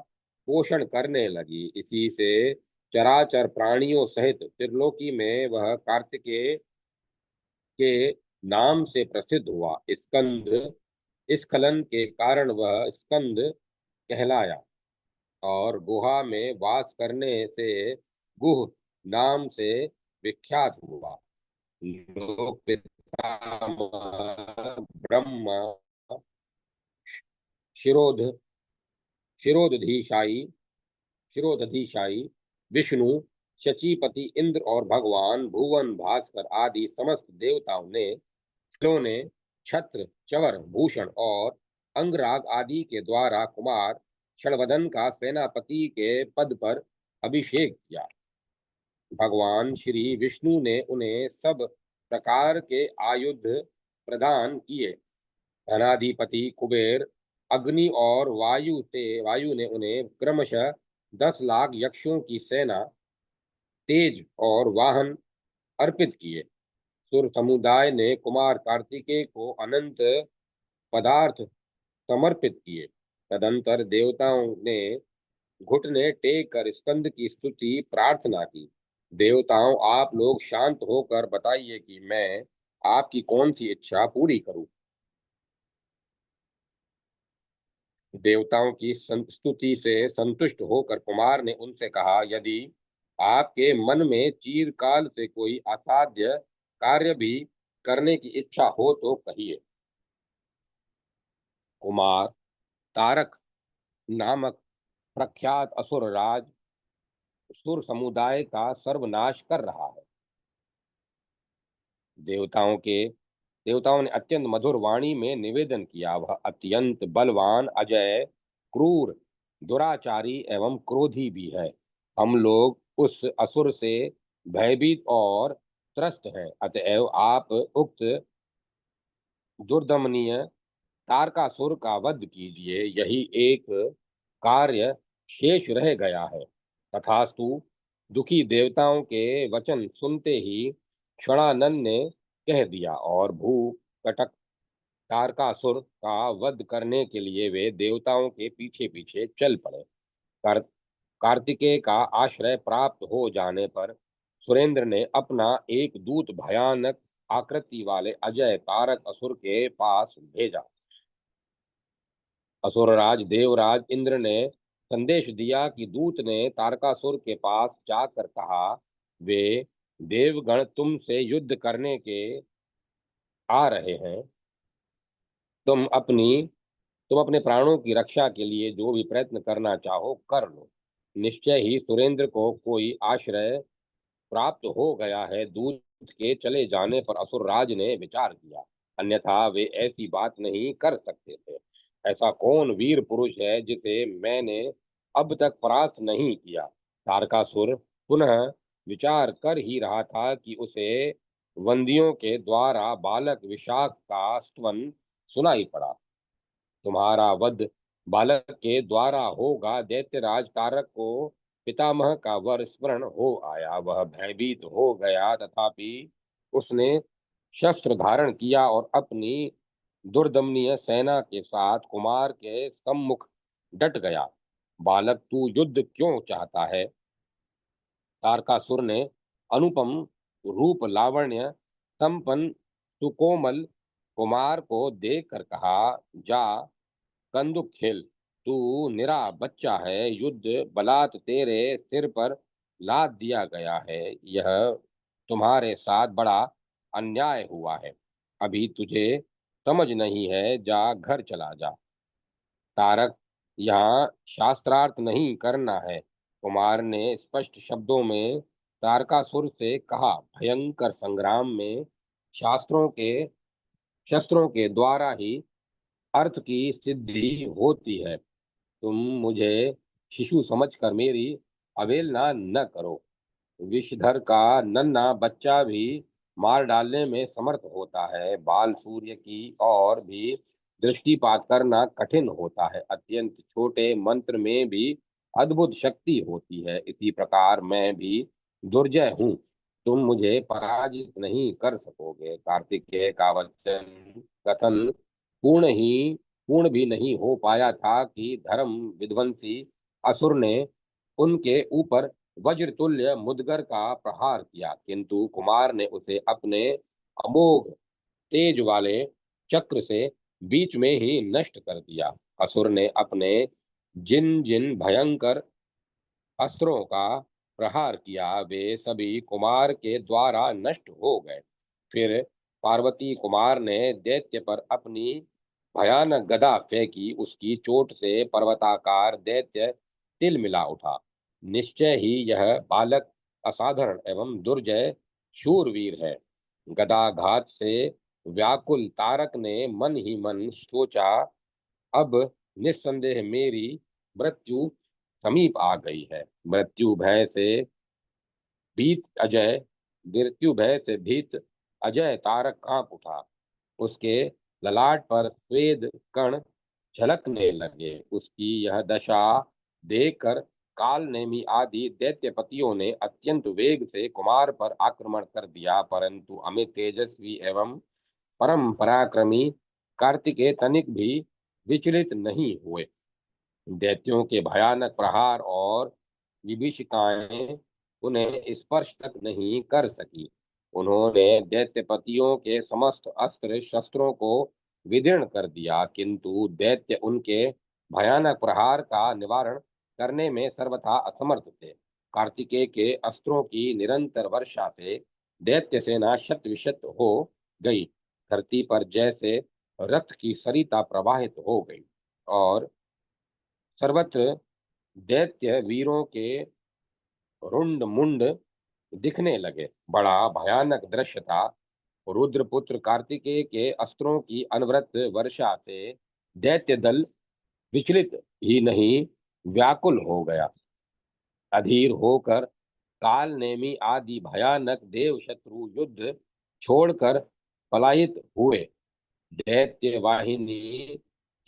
पोषण करने लगी। इसी से चराचर प्राणियों सहित त्रिलोकी में वह कार्तिकेय के नाम से प्रसिद्ध हुआ। स्कंद स्खलन के कारण वह स्कंद कहलाया और गुहा में वास करने से गुह नाम से विख्यात हुआ। लोक पितामह ब्रह्मा शिरोध शिरोधीशाई शिरोधीशाई विष्णु, शचीपति इंद्र और भगवान भुवन भास्कर आदि समस्त देवताओं ने छत्र, चवर, भूषण और अंगराग आदि के द्वारा कुमार क्षणवदन का सेनापति के पद पर अभिषेक किया। भगवान श्री विष्णु ने उन्हें सब प्रकार के आयुध प्रदान किए। धनाधिपति कुबेर, अग्नि और वायु ने उन्हें क्रमशः 10 लाख यक्षों की सेना, तेज और वाहन अर्पित किए। सुर समुदाय ने कुमार कार्तिकेय को अनंत पदार्थ समर्पित किए। तदंतर देवताओं ने घुटने टेक कर स्कंद की स्तुति प्रार्थना की। देवताओं, आप लोग शांत होकर बताइए कि मैं आपकी कौन सी इच्छा पूरी करूं। देवताओं की स्तुति से संतुष्ट होकर कुमार ने उनसे कहा, यदि आपके मन में चिरकाल से कोई असाध्य कार्य भी करने की इच्छा हो तो कहिए। कुमार तारक नामक प्रख्यात असुर राज सुर समुदाय का सर्वनाश कर रहा है। देवताओं ने अत्यंत मधुर वाणी में निवेदन किया। वह अत्यंत बलवान, अजय, क्रूर, दुराचारी एवं क्रोधी भी है। हम लोग उस असुर से भयभीत और त्रस्त हैं। अतएव आप उक्त दुर्दमनीय तारकासुर का वध कीजिए। यही एक कार्य शेष रह गया है। तथास्तु। दुखी देवताओं के वचन सुनते ही क्षणानंद ने कह दिया और भू कटक तारकासुर का वध करने के लिए वे देवताओं के पीछे पीछे चल पड़े। कर, कार्तिकेय का आश्रय प्राप्त हो जाने पर सुरेंद्र ने अपना एक दूत भयानक आकृति वाले अजय तारक असुर के पास भेजा। असुरराज देवराज इंद्र ने संदेश दिया कि दूत ने तारकासुर के पास जाकर कहा, वे देवगण तुमसे युद्ध करने के आ रहे हैं। तुम अपनी तुम अपने प्राणों की रक्षा के लिए जो भी प्रयत्न करना चाहो कर लो। निश्चय ही सुरेंद्र को कोई आश्रय प्राप्त हो गया है। दूत के चले जाने पर असुरराज ने विचार किया, अन्यथा वे ऐसी बात नहीं कर सकते थे। ऐसा कौन वीर पुरुष है जिसे मैंने अब तक परास्त नहीं किया। तारकासुर पुनः विचार कर ही रहा था कि उसे बंदियों के द्वारा बालक विशाख का स्तवन सुनाई पड़ा। तुम्हारा वध बालक के द्वारा होगा। दैत्यराज तारक को पितामह का वर स्मरण हो आया। वह भयभीत हो गया, तथापि उसने शस्त्र धारण किया और अपनी दुर्दमनीय सेना के साथ कुमार के सम्मुख डट गया। बालक, तू युद्ध क्यों चाहता है? तारकासुर ने अनुपम रूप लावण्य संपन्न सुकोमल कुमार को देखकर कहा, जा कंदुक खेल। तू निरा बच्चा है। युद्ध बलात् तेरे सिर पर लाद दिया गया है। यह तुम्हारे साथ बड़ा अन्याय हुआ है। अभी तुझे समझ नहीं है। जा घर चला जा। तारक, यहाँ शास्त्रार्थ नहीं करना है। कुमार ने स्पष्ट शब्दों में तारकासुर से कहा। भयंकर संग्राम में शास्त्रों के शस्त्रों के द्वारा ही अर्थ की सिद्धि होती है। तुम मुझे शिशु समझकर मेरी अवहेलना न करो। विषधर का नन्हा बच्चा भी मार डालने में समर्थ होता है। बाल सूर्य की ओर भी दृष्टिपात करना कठिन होता है। अत्यंत छोटे मंत्र में भी अद्भुत शक्ति होती है। इसी प्रकार मैं भी दुर्जय हूँ। तुम मुझे पराजित नहीं कर सकोगे। कार्तिकेय का वचन कथन पूर्ण भी नहीं हो पाया था कि धर्म विध्वंसी असुर ने उनके ऊपर वज्रतुल्य मुदगर का प्रहार किया, किंतु कुमार ने उसे अपने अमोघ तेज वाले चक्र से बीच में ही नष्ट कर दिया। असुर ने अपने जिन जिन भयंकर अस्त्रों का प्रहार किया, वे सभी कुमार के द्वारा नष्ट हो गए। फिर पार्वती कुमार ने दैत्य पर अपनी भयानक गदा फेंकी। उसकी चोट से पर्वताकार दैत्य तिलमिला उठा। निश्चय ही यह बालक असाधारण एवं दुर्जय शूरवीर है। गदाघात से व्याकुल तारक ने मन ही मन सोचा, अब निस्संदेह मेरी मृत्यु समीप आ गई है। मृत्यु भय से भीत अजय तारक कांप उठा। उसके ललाट पर स्वेद कण झलकने लगे। उसकी यह दशा देखकर काल नेमी आदि दैत्यपतियों ने अत्यंत वेग से कुमार पर आक्रमण कर दिया, परंतु अमित तेजस्वी एवं परम पराक्रमी कार्तिकेय तनिक भी विचलित नहीं हुए। दैत्यों के भयानक प्रहार और विभीषिकाएं उन्हें स्पर्श तक नहीं कर सकी। उन्होंने दैत्यपतियों के समस्त अस्त्र शस्त्रों को विदीर्ण कर दिया, किंतु दैत्य उनके भयानक प्रहार का निवारण करने में सर्वथा असमर्थ थे। कार्तिकेय के अस्त्रों की निरंतर वर्षा से दैत्य सेना शत विशत हो गई। धरती पर जैसे रक्त की सरिता प्रवाहित हो गई और सर्वत्र दैत्य वीरों के रुंड मुंड दिखने लगे। बड़ा भयानक दृश्य था। रुद्रपुत्र कार्तिकेय के अस्त्रों की अनवरत वर्षा से दैत्य दल विचलित ही नहीं व्याकुल हो गया। अधीर होकर काल नेमी आदि भयानक देव शत्रु युद्ध छोड़कर पलायित हुए। दैत्य वाहिनी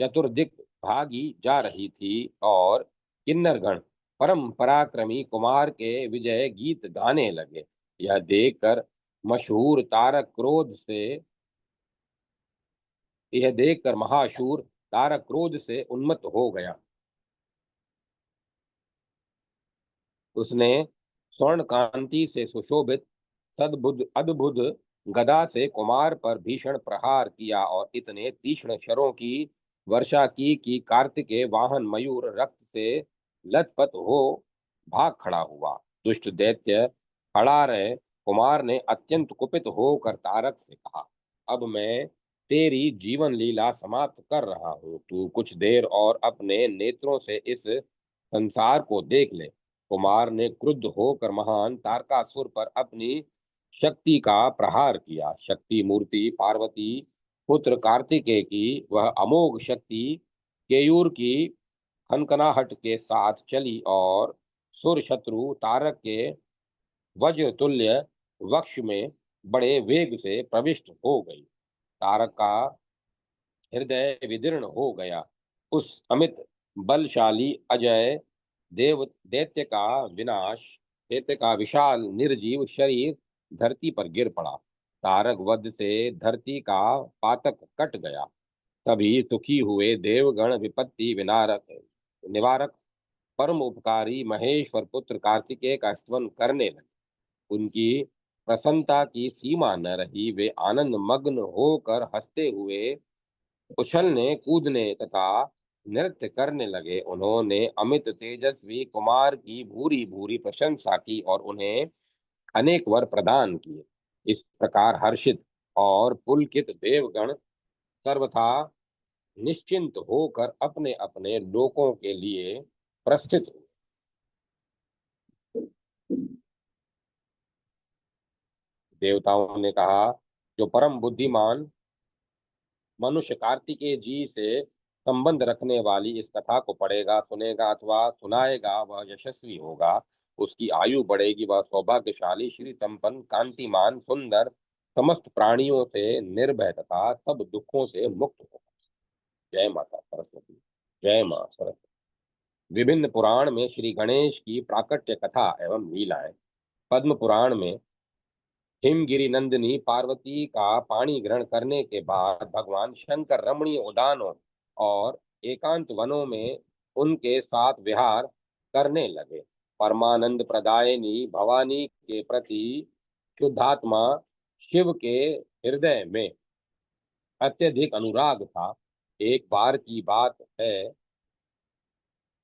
चतुर्दिक भागी जा रही थी और किन्नरगण परम पराक्रमी कुमार के विजय गीत गाने लगे। यह देखकर मशहूर तारक क्रोध से यह देखकर महाशूर तारक क्रोध से उन्मत्त हो गया। उसने स्वर्ण कांति से सुशोभित सद्भुत अद्भुत गदा से कुमार पर भीषण प्रहार किया और इतने तीक्ष्ण शरों की वर्षा की कि कार्तिकेय वाहन मयूर रक्त से लथपथ हो भाग खड़ा हुआ। दुष्ट दैत्य खड़ा रहे। कुमार ने अत्यंत कुपित होकर तारक से कहा, अब मैं तेरी जीवन लीला समाप्त कर रहा हूँ। तू कुछ देर और अपने नेत्रों से इस संसार को देख ले। कुमार ने क्रुद्ध होकर महान तारकासुर पर अपनी शक्ति का प्रहार किया। शक्ति मूर्ति पार्वती पुत्र कार्तिकेय की वह अमोघ शक्ति केयूर की खनखनाहट के साथ चली और सुर शत्रु तारक के वज्र तुल्य वक्ष में बड़े वेग से प्रविष्ट हो गई। तारक का हृदय विदीर्ण हो गया। उस अमित बलशाली अजय देव दैत्य का विशाल निर्जीव शरीर धरती पर गिर पड़ा। तारक वध से धरती का पातक कट गया। तभी सुखी हुए देवगण विपत्ति विनारक निवारक परम उपकारी महेश्वर पुत्र कार्तिकेय का स्तवन करने लगे। उनकी प्रसन्नता की सीमा न रही। वे आनंद मग्न होकर हंसते हुए उछलने कूदने तथा नृत्य करने लगे। उन्होंने अमित तेजस्वी कुमार की भूरी भूरी प्रशंसा की और उन्हें अनेक वर प्रदान किए। इस प्रकार हर्षित और पुलकित देवगण सर्वथा निश्चिंत होकर अपने अपने लोकों के लिए प्रस्थित हुए। देवताओं ने कहा, जो परम बुद्धिमान मनुष्य कार्तिकेय जी से संबंध रखने वाली इस कथा को पढ़ेगा, सुनेगा अथवा सुनाएगा, वह यशस्वी होगा। उसकी आयु बढ़ेगी। वह सौभाग्यशाली, श्री संपन्न, कांतिमान, सुंदर, समस्त प्राणियों से निर्भय तथा सब दुखों से मुक्त होगा। जय माता सरस्वती। जय मां सरस्वती। विभिन्न पुराण में श्री गणेश की प्राकट्य कथा एवं लीलाएं। पद्म पुराण में हिमगिरी नंदिनी पार्वती का पाणी ग्रहण करने के बाद भगवान शंकर रमणीय उद्यानों और एकांत वनों में उनके साथ विहार करने लगे। परमानंद प्रदायिनी भवानी के प्रति शुद्धात्मा शिव के हृदय में अत्यधिक अनुराग था। एक बार की बात है,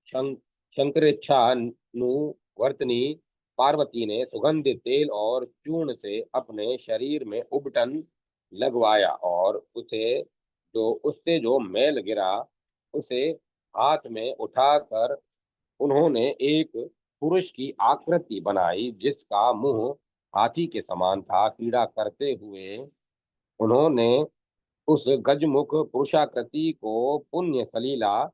शं- शंकरेच्छानुवर्तनी पार्वती ने सुगंधित तेल और चूर्ण से अपने शरीर में उबटन लगवाया और उससे जो मैल गिरा उसे हाथ में उठाकर उन्होंने एक पुरुष की आकृति बनाई, जिसका मुंह हाथी के समान था। क्रीड़ा करते हुए उन्होंने उस गजमुख पुरुषाकृति को पुण्य सलीला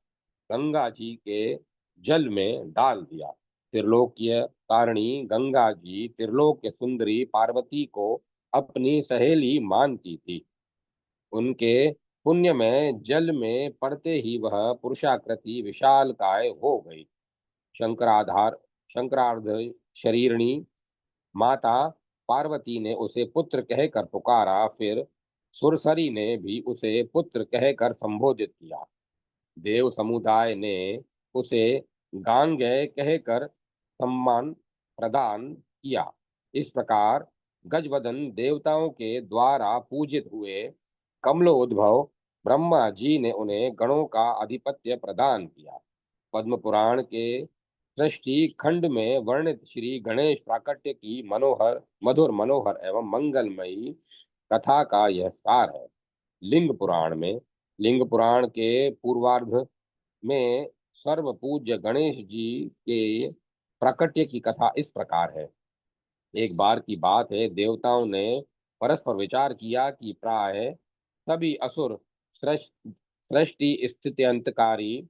गंगा जी के जल में डाल दिया। त्रिलोकीय तारिणी गंगा जी त्रिलोक्य सुंदरी पार्वती को अपनी सहेली मानती थी। उनके पुण्य में जल में पड़ते ही वह पुरुषाकृति विशालकाय हो गई। शंकराधार शंकरार्ध शरीरणी माता पार्वती ने उसे पुत्र कहकर पुकारा। फिर सुरसरी ने भी उसे पुत्र कहकर संबोधित किया। देव समुदाय ने उसे गांगेय कहकर सम्मान प्रदान किया। इस प्रकार गजवदन देवताओं के द्वारा पूजित हुए कमलोद्भव ब्रह्मा जी ने उन्हें गणों का अधिपत्य प्रदान किया। पद्म पुराण के सृष्टि खंड में वर्णित श्री गणेश प्राकट्य की मधुर मनोहर एवं मंगलमयी कथा का यह सार है। लिंग पुराण के पूर्वार्ध में सर्व पूज्य गणेश जी के प्राकट्य की कथा इस प्रकार है। एक बार की बात है, देवताओं ने परस्पर विचार किया कि प्राय सभी असुर सृष्टि स्थिति अंतकारी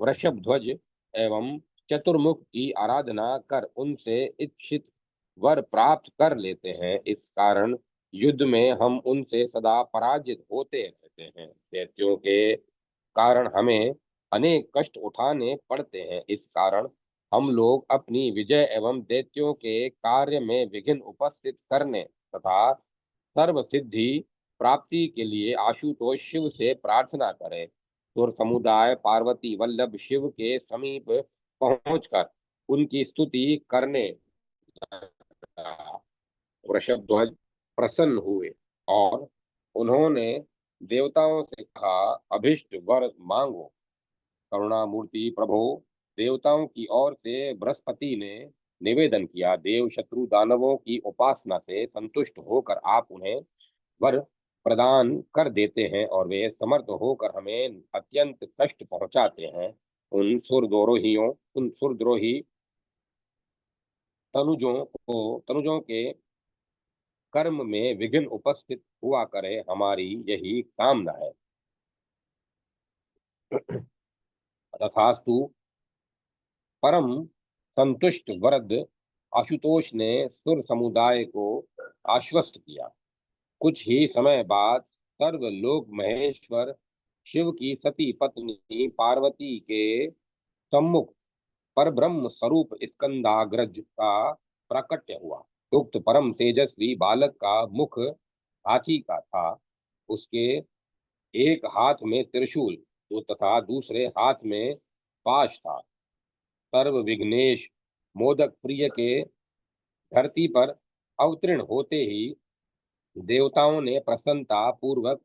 वृषभ ध्वज एवं चतुर्मुख की आराधना कर उनसे इच्छित वर प्राप्त कर लेते हैं। इस कारण युद्ध में हम उनसे सदा पराजित होते रहते हैं। दैत्यों के कारण हमें अनेक कष्ट उठाने पड़ते हैं। इस कारण हम लोग अपनी विजय एवं दैत्यों के कार्य में विघ्न उपस्थित करने तथा सर्व सिद्धि प्राप्ति के लिए आशुतोष शिव से प्रार्थना करें। सुर समुदाय पार्वती वल्लभ शिव के समीप पहुंचकर उनकी स्तुति करने लगा। वृषभध्वज प्रसन्न हुए और उन्होंने देवताओं से कहा, अभिष्ट वर मांगो। करुणामूर्ति प्रभो, देवताओं की ओर से बृहस्पति ने निवेदन किया, देव शत्रु दानवों की उपासना से संतुष्ट होकर आप उन्हें वर प्रदान कर देते हैं और वे समर्थ होकर हमें अत्यंत कष्ट पहुंचाते हैं। उन सुरद्रोही तनुजों के कर्म में विघ्न उपस्थित हुआ करे, हमारी यही कामना है। तथास्तु। परम संतुष्ट वरद आशुतोष ने सुर समुदाय को आश्वस्त किया। कुछ ही समय बाद सर्वलोक महेश्वर शिव की सती पत्नी पार्वती के सम्मुख परब्रह्म स्वरूप स्कंदाग्रज का प्राकट्य हुआ। उक्त परम तेजस्वी बालक का मुख हाथी का था। उसके एक हाथ में त्रिशूल तो तथा दूसरे हाथ में पाश था। सर्व विघ्नेश मोदक प्रिय के धरती पर अवतीर्ण होते ही देवताओं ने प्रसन्नता पूर्वक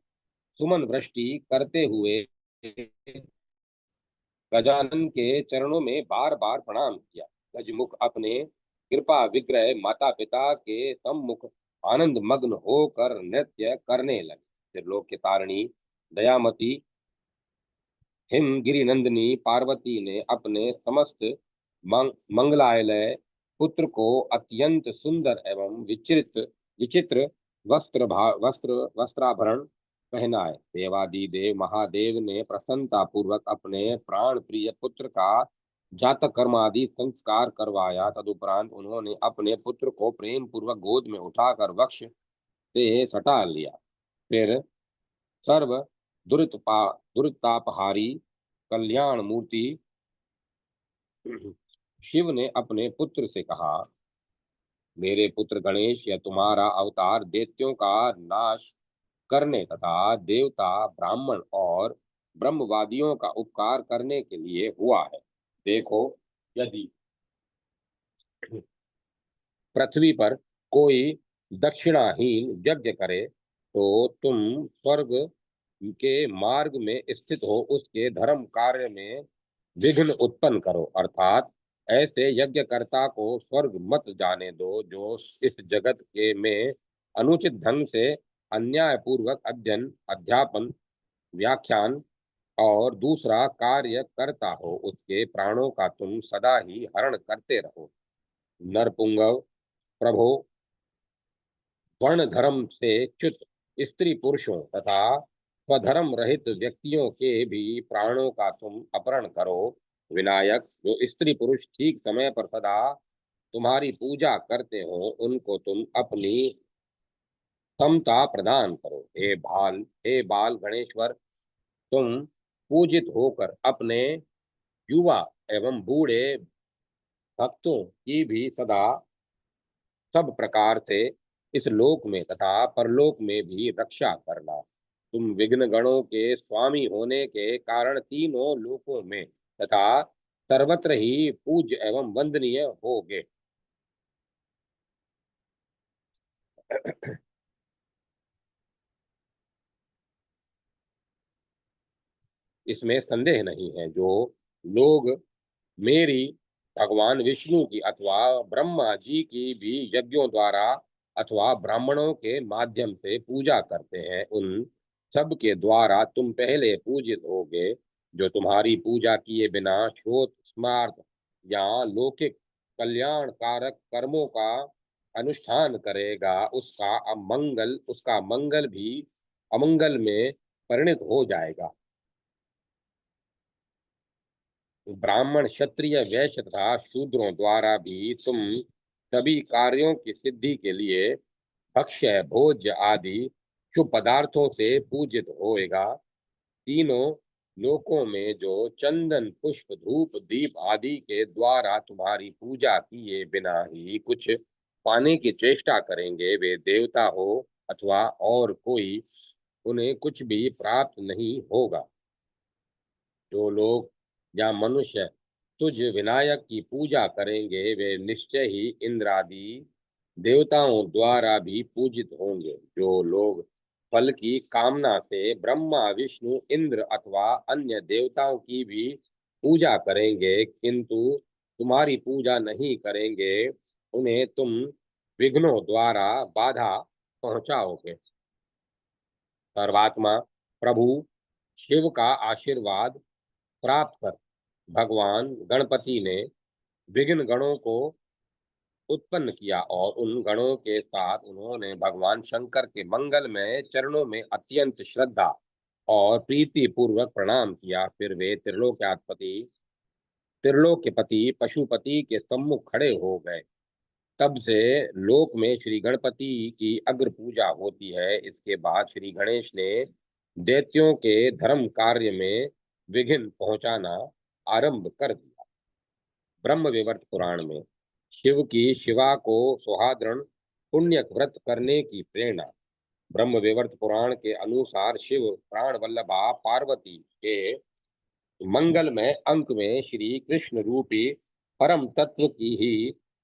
सुमन वृष्टि करते हुए गजानन के चरणों में बार बार प्रणाम किया। गजमुख अपने कृपा विग्रह माता पिता के सम्मुख आनंद मग्न होकर नृत्य करने लगे। त्रिलोक की तारिणी दयामती हिमगिरि नंदिनी पार्वती ने अपने समस्त मंगलालय पुत्र को अत्यंत सुंदर एवं विचित्र वस्त्राभरण पहनाए। देवादिदेव महादेव ने प्रसन्नता पूर्वक अपने प्राण प्रिय पुत्र का जातक कर्मादि संस्कार करवाया। तदुपरांत उन्होंने अपने पुत्र को प्रेम पूर्वक गोद में उठाकर वक्ष से सटा लिया। फिर सर्व दुरितापहारी कल्याण मूर्ति शिव ने अपने पुत्र से कहा, मेरे पुत्र गणेश, यह तुम्हारा अवतार दैत्यों का नाश करने तथा देवता ब्राह्मण और ब्रह्मवादियों का उपकार करने के लिए हुआ है। देखो, यदि पृथ्वी पर कोई दक्षिणाहीन यज्ञ करे तो तुम स्वर्ग के मार्ग में स्थित हो उसके धर्म कार्य में विघ्न उत्पन्न करो, अर्थात ऐसे यज्ञकर्ता को स्वर्ग मत जाने दो जो इस जगत के में अनुचित ढंग से अन्याय पूर्वक अध्ययन अध्यापन व्याख्यान और दूसरा कार्य करता हो। उसके प्राणों का तुम सदा ही हरण करते रहो। नरपुंगव प्रभो, वर्ण धर्म से च्युत स्त्री पुरुषों तथा स्वधर्म रहित व्यक्तियों के भी प्राणों का तुम अपहरण करो। विनायक, जो स्त्री पुरुष ठीक समय पर सदा तुम्हारी पूजा करते हो उनको तुम अपनी समता प्रदान करो। हे बाल गणेश्वर, तुम पूजित होकर अपने युवा एवं बूढ़े भक्तों की भी सदा सब प्रकार से इस लोक में तथा परलोक में भी रक्षा करना। तुम विघ्न गणों के स्वामी होने के कारण तीनों लोकों में तथा सर्वत्र ही पूज्य एवं वंदनीय होगे। इसमें संदेह नहीं है। जो लोग मेरी भगवान विष्णु की अथवा ब्रह्मा जी की भी यज्ञों द्वारा अथवा ब्राह्मणों के माध्यम से पूजा करते हैं उन सब के द्वारा तुम पहले पूजित होगे। जो तुम्हारी पूजा किए बिना श्रोत स्मार्त या लौकिक कल्याण कारक कर्मों का अनुष्ठान करेगा उसका मंगल भी अमंगल में परिणत हो जाएगा। ब्राह्मण क्षत्रिय वैश्य तथा शूद्रों द्वारा भी तुम सभी कार्यों की सिद्धि के लिए भक्ष्य भोज्य आदि शुभ पदार्थों से पूजित होएगा। तीनों लोकों में जो चंदन पुष्प धूप दीप आदि के द्वारा तुम्हारी पूजा किए बिना ही कुछ पाने की चेष्टा करेंगे, वे देवता हो अथवा और कोई, उन्हें कुछ भी प्राप्त नहीं होगा। जो लोग या मनुष्य तुझ विनायक की पूजा करेंगे वे निश्चय ही इंद्र आदि देवताओं द्वारा भी पूजित होंगे। जो लोग फल की कामना से ब्रह्मा विष्णु इंद्र अथवा अन्य देवताओं की भी पूजा करेंगे किंतु तुम्हारी पूजा नहीं करेंगे, उन्हें तुम विघ्नों द्वारा बाधा पहुंचाओगे। सर्वात्मा प्रभु शिव का आशीर्वाद प्राप्त कर भगवान गणपति ने विघ्न गणों को उत्पन्न किया और उन गणों के साथ उन्होंने भगवान शंकर के मंगलमय चरणों में अत्यंत श्रद्धा और प्रीति पूर्वक प्रणाम किया। फिर वे त्रिलोक्यपति पशुपति के सम्मुख खड़े हो गए। तब से लोक में श्री गणपति की अग्र पूजा होती है। इसके बाद श्री गणेश ने दैत्यों के धर्म कार्य में विघ्न पहुंचाना आरंभ कर दिया। ब्रह्म वैवर्त पुराण में शिव की शिवा को सुहाद्रण पुण्यक व्रत करने की प्रेरणा। ब्रह्म वैवर्त पुराण के अनुसार शिव प्राण वल्लभा पार्वती के मंगलमय अंक में श्री कृष्ण रूपी परम तत्व की ही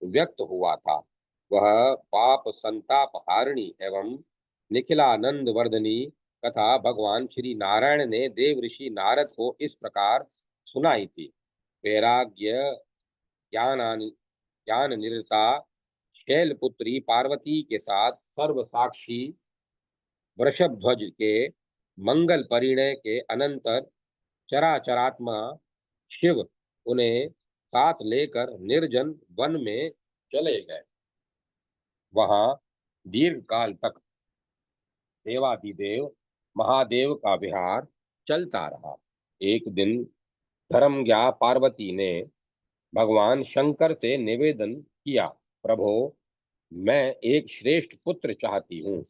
व्यक्त हुआ था। वह पाप संताप हारिणी एवं निखिलानंद वर्धनी कथा भगवान श्री नारायण ने देव ऋषि नारद को इस प्रकार सुनाई थी। वैराग्य ज्ञान निरता शैलपुत्री पार्वती के साथ सर्व साक्षी वृषभध्वज के मंगल परिणय के अनंतर चराचरात्मा शिव उन्हें साथ लेकर निर्जन वन में चले गए। वहां दीर्घ काल तक देवाधिदेव महादेव का विहार चलता रहा। एक दिन धर्मज्ञा पार्वती ने भगवान शंकर से निवेदन किया, प्रभो मैं एक श्रेष्ठ पुत्र चाहती हूँ।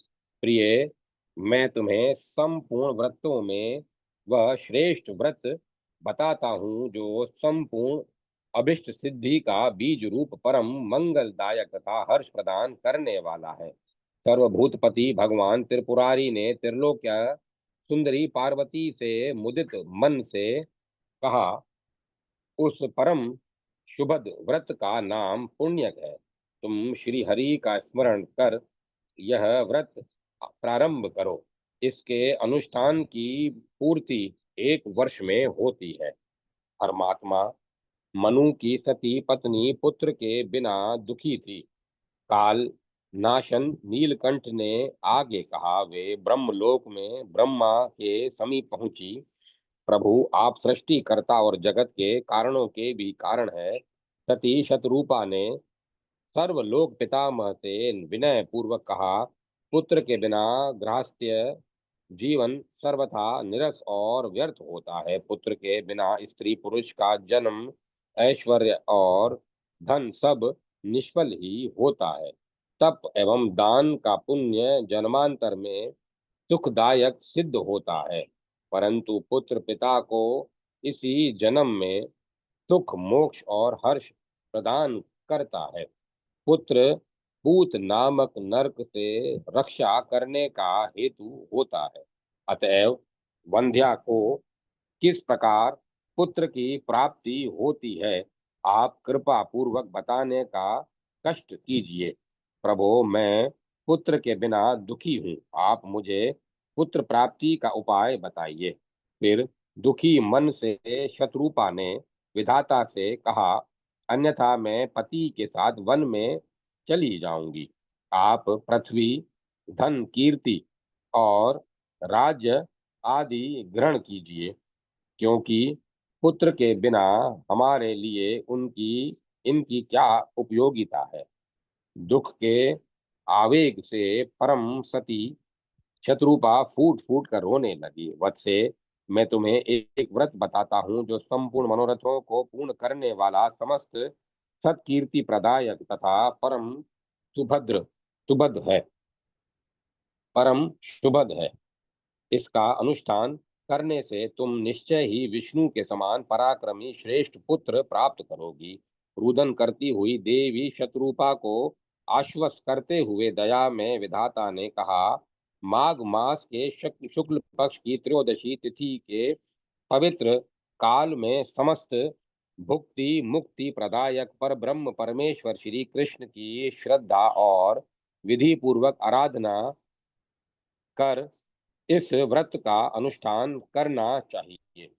प्रिय, मैं तुम्हें संपूर्ण व्रतों में वह श्रेष्ठ व्रत बताता हूँ जो संपूर्ण अभिष्ट सिद्धि का बीज रूप परम मंगलदायक तथा हर्ष प्रदान करने वाला है। सर्वभूतपति भगवान त्रिपुरारी ने त्रिलोक्य सुंदरी पार्वती से मुदित मन से कहा, उस परम शुभद व्रत का नाम पुण्यक है। तुम श्री हरि का स्मरण कर यह व्रत प्रारंभ करो। इसके अनुष्ठान की पूर्ति 1 वर्ष में होती है। परमात्मा मनु की सती पत्नी पुत्र के बिना दुखी थी। काल नाशन नीलकंठ ने आगे कहा, वे ब्रह्मलोक में ब्रह्मा के समीप पहुंची। प्रभु आप सृष्टि कर्ता और जगत के कारणों के भी कारण है। सती शतरूपा ने सर्वलोक पितामह से विनय पूर्वक कहा, पुत्र के बिना गृहस्थ्य जीवन सर्वथा निरस और व्यर्थ होता है। पुत्र के बिना स्त्री पुरुष का जन्म ऐश्वर्य और धन सब निष्फल ही होता है। तप एवं दान का पुण्य जन्मांतर में सुखदायक सिद्ध होता है, परंतु पुत्र पिता को इसी जन्म में सुख मोक्ष और हर्ष प्रदान करता है। पुत्र पूत नामक नरक से रक्षा करने का हेतु होता है। अतएव वंध्या को किस प्रकार पुत्र की प्राप्ति होती है, आप कृपा पूर्वक बताने का कष्ट कीजिए। प्रभो मैं पुत्र के बिना दुखी हूँ, आप मुझे पुत्र प्राप्ति का उपाय बताइए। फिर दुखी मन से शत्रुपा ने विधाता से कहा, अन्यथा मैं पति के साथ वन में चली जाऊंगी। आप पृथ्वी धन कीर्ति और राज्य आदि ग्रहण कीजिए, क्योंकि पुत्र के बिना हमारे लिए उनकी इनकी क्या उपयोगिता है। दुख के आवेग से परम सती शत्रुपा फूट फूट कर रोने लगी। वत्से मैं तुम्हें एक व्रत बताता हूँ जो संपूर्ण मनोरथों को पूर्ण करने वाला, समस्त सत्कीर्ति प्रदायक तथा सुभद्र सुभद है परम शुभद है। इसका अनुष्ठान करने से तुम निश्चय ही विष्णु के समान पराक्रमी श्रेष्ठ पुत्र प्राप्त करोगी। रुदन करती हुई देवी शत्रुपा को आश्वस्त करते हुए दया में विधाता ने कहा, माघ मास के शुक्ल पक्ष की त्रयोदशी तिथि के पवित्र काल में समस्त भुक्ति मुक्ति प्रदायक पर ब्रह्म परमेश्वर श्री कृष्ण की श्रद्धा और विधि पूर्वक आराधना कर इस व्रत का अनुष्ठान करना चाहिए।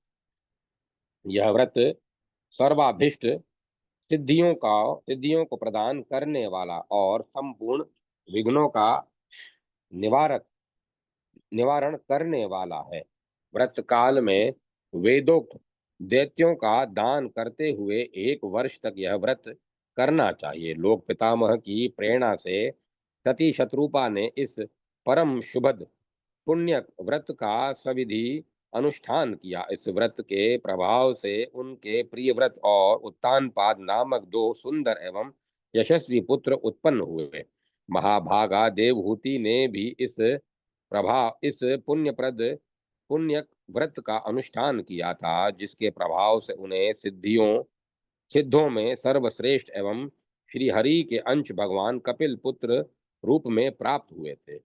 यह व्रत सर्वाभीष्ट सिद्धियों को प्रदान करने वाला और संपूर्ण विघ्नों का निवारक निवारण करने वाला है। व्रत काल में वेदोक्त दैत्यों का दान करते हुए 1 वर्ष तक यह व्रत करना चाहिए। लोक पितामह की प्रेरणा से सती शत्रुपा ने इस परम शुभद पुण्य व्रत का सविधि अनुष्ठान किया। इस व्रत के प्रभाव से उनके प्रिय व्रत और उत्तानपाद नामक 2 सुंदर एवं यशस्वी पुत्र उत्पन्न हुए। महाभागा देवहूति ने भी इस पुण्य व्रत का अनुष्ठान किया था, जिसके प्रभाव से उन्हें सिद्धों में सर्वश्रेष्ठ एवं श्री हरि के अंश भगवान कपिल पुत्र रूप में प्राप्त हुए थे।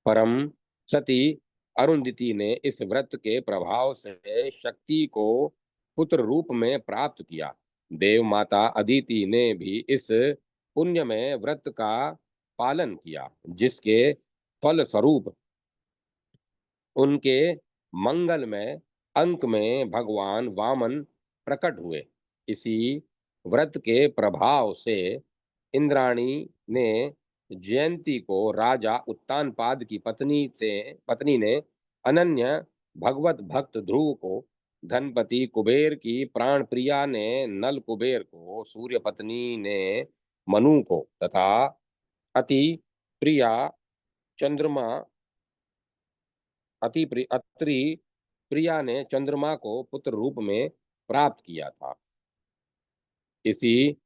परम सती अरुंधति ने इस व्रत के प्रभाव से शक्ति को पुत्र रूप में प्राप्त किया। देव माता अदिति ने भी इस पुण्यमय व्रत का पालन किया, जिसके फल स्वरूप उनके मंगलमय अंक में भगवान वामन प्रकट हुए। इसी व्रत के प्रभाव से इंद्राणी ने जयंती को राजा उत्तानपाद की पत्नी ने अनन्य भगवत भक्त ध्रुव को, धनपति कुबेर की प्राण प्रिया ने नल कुबेर को, सूर्य पत्नी ने मनु को तथा अति प्रिया चंद्रमा अत्रि प्रिया ने चंद्रमा को पुत्र रूप में प्राप्त किया था। इसी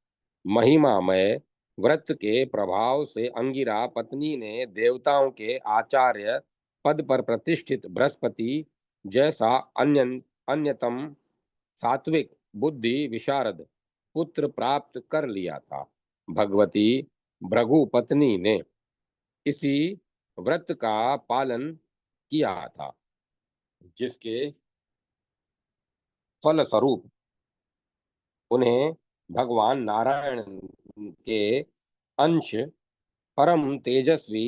महिमामय व्रत के प्रभाव से अंगिरा पत्नी ने देवताओं के आचार्य पद पर प्रतिष्ठित बृहस्पति जैसा अन्यतम सात्विक बुद्धि विशारद पुत्र प्राप्त कर लिया था। भगवती भृगु पत्नी ने इसी व्रत का पालन किया था, जिसके फल स्वरूप उन्हें भगवान नारायण के अंश परम तेजस्वी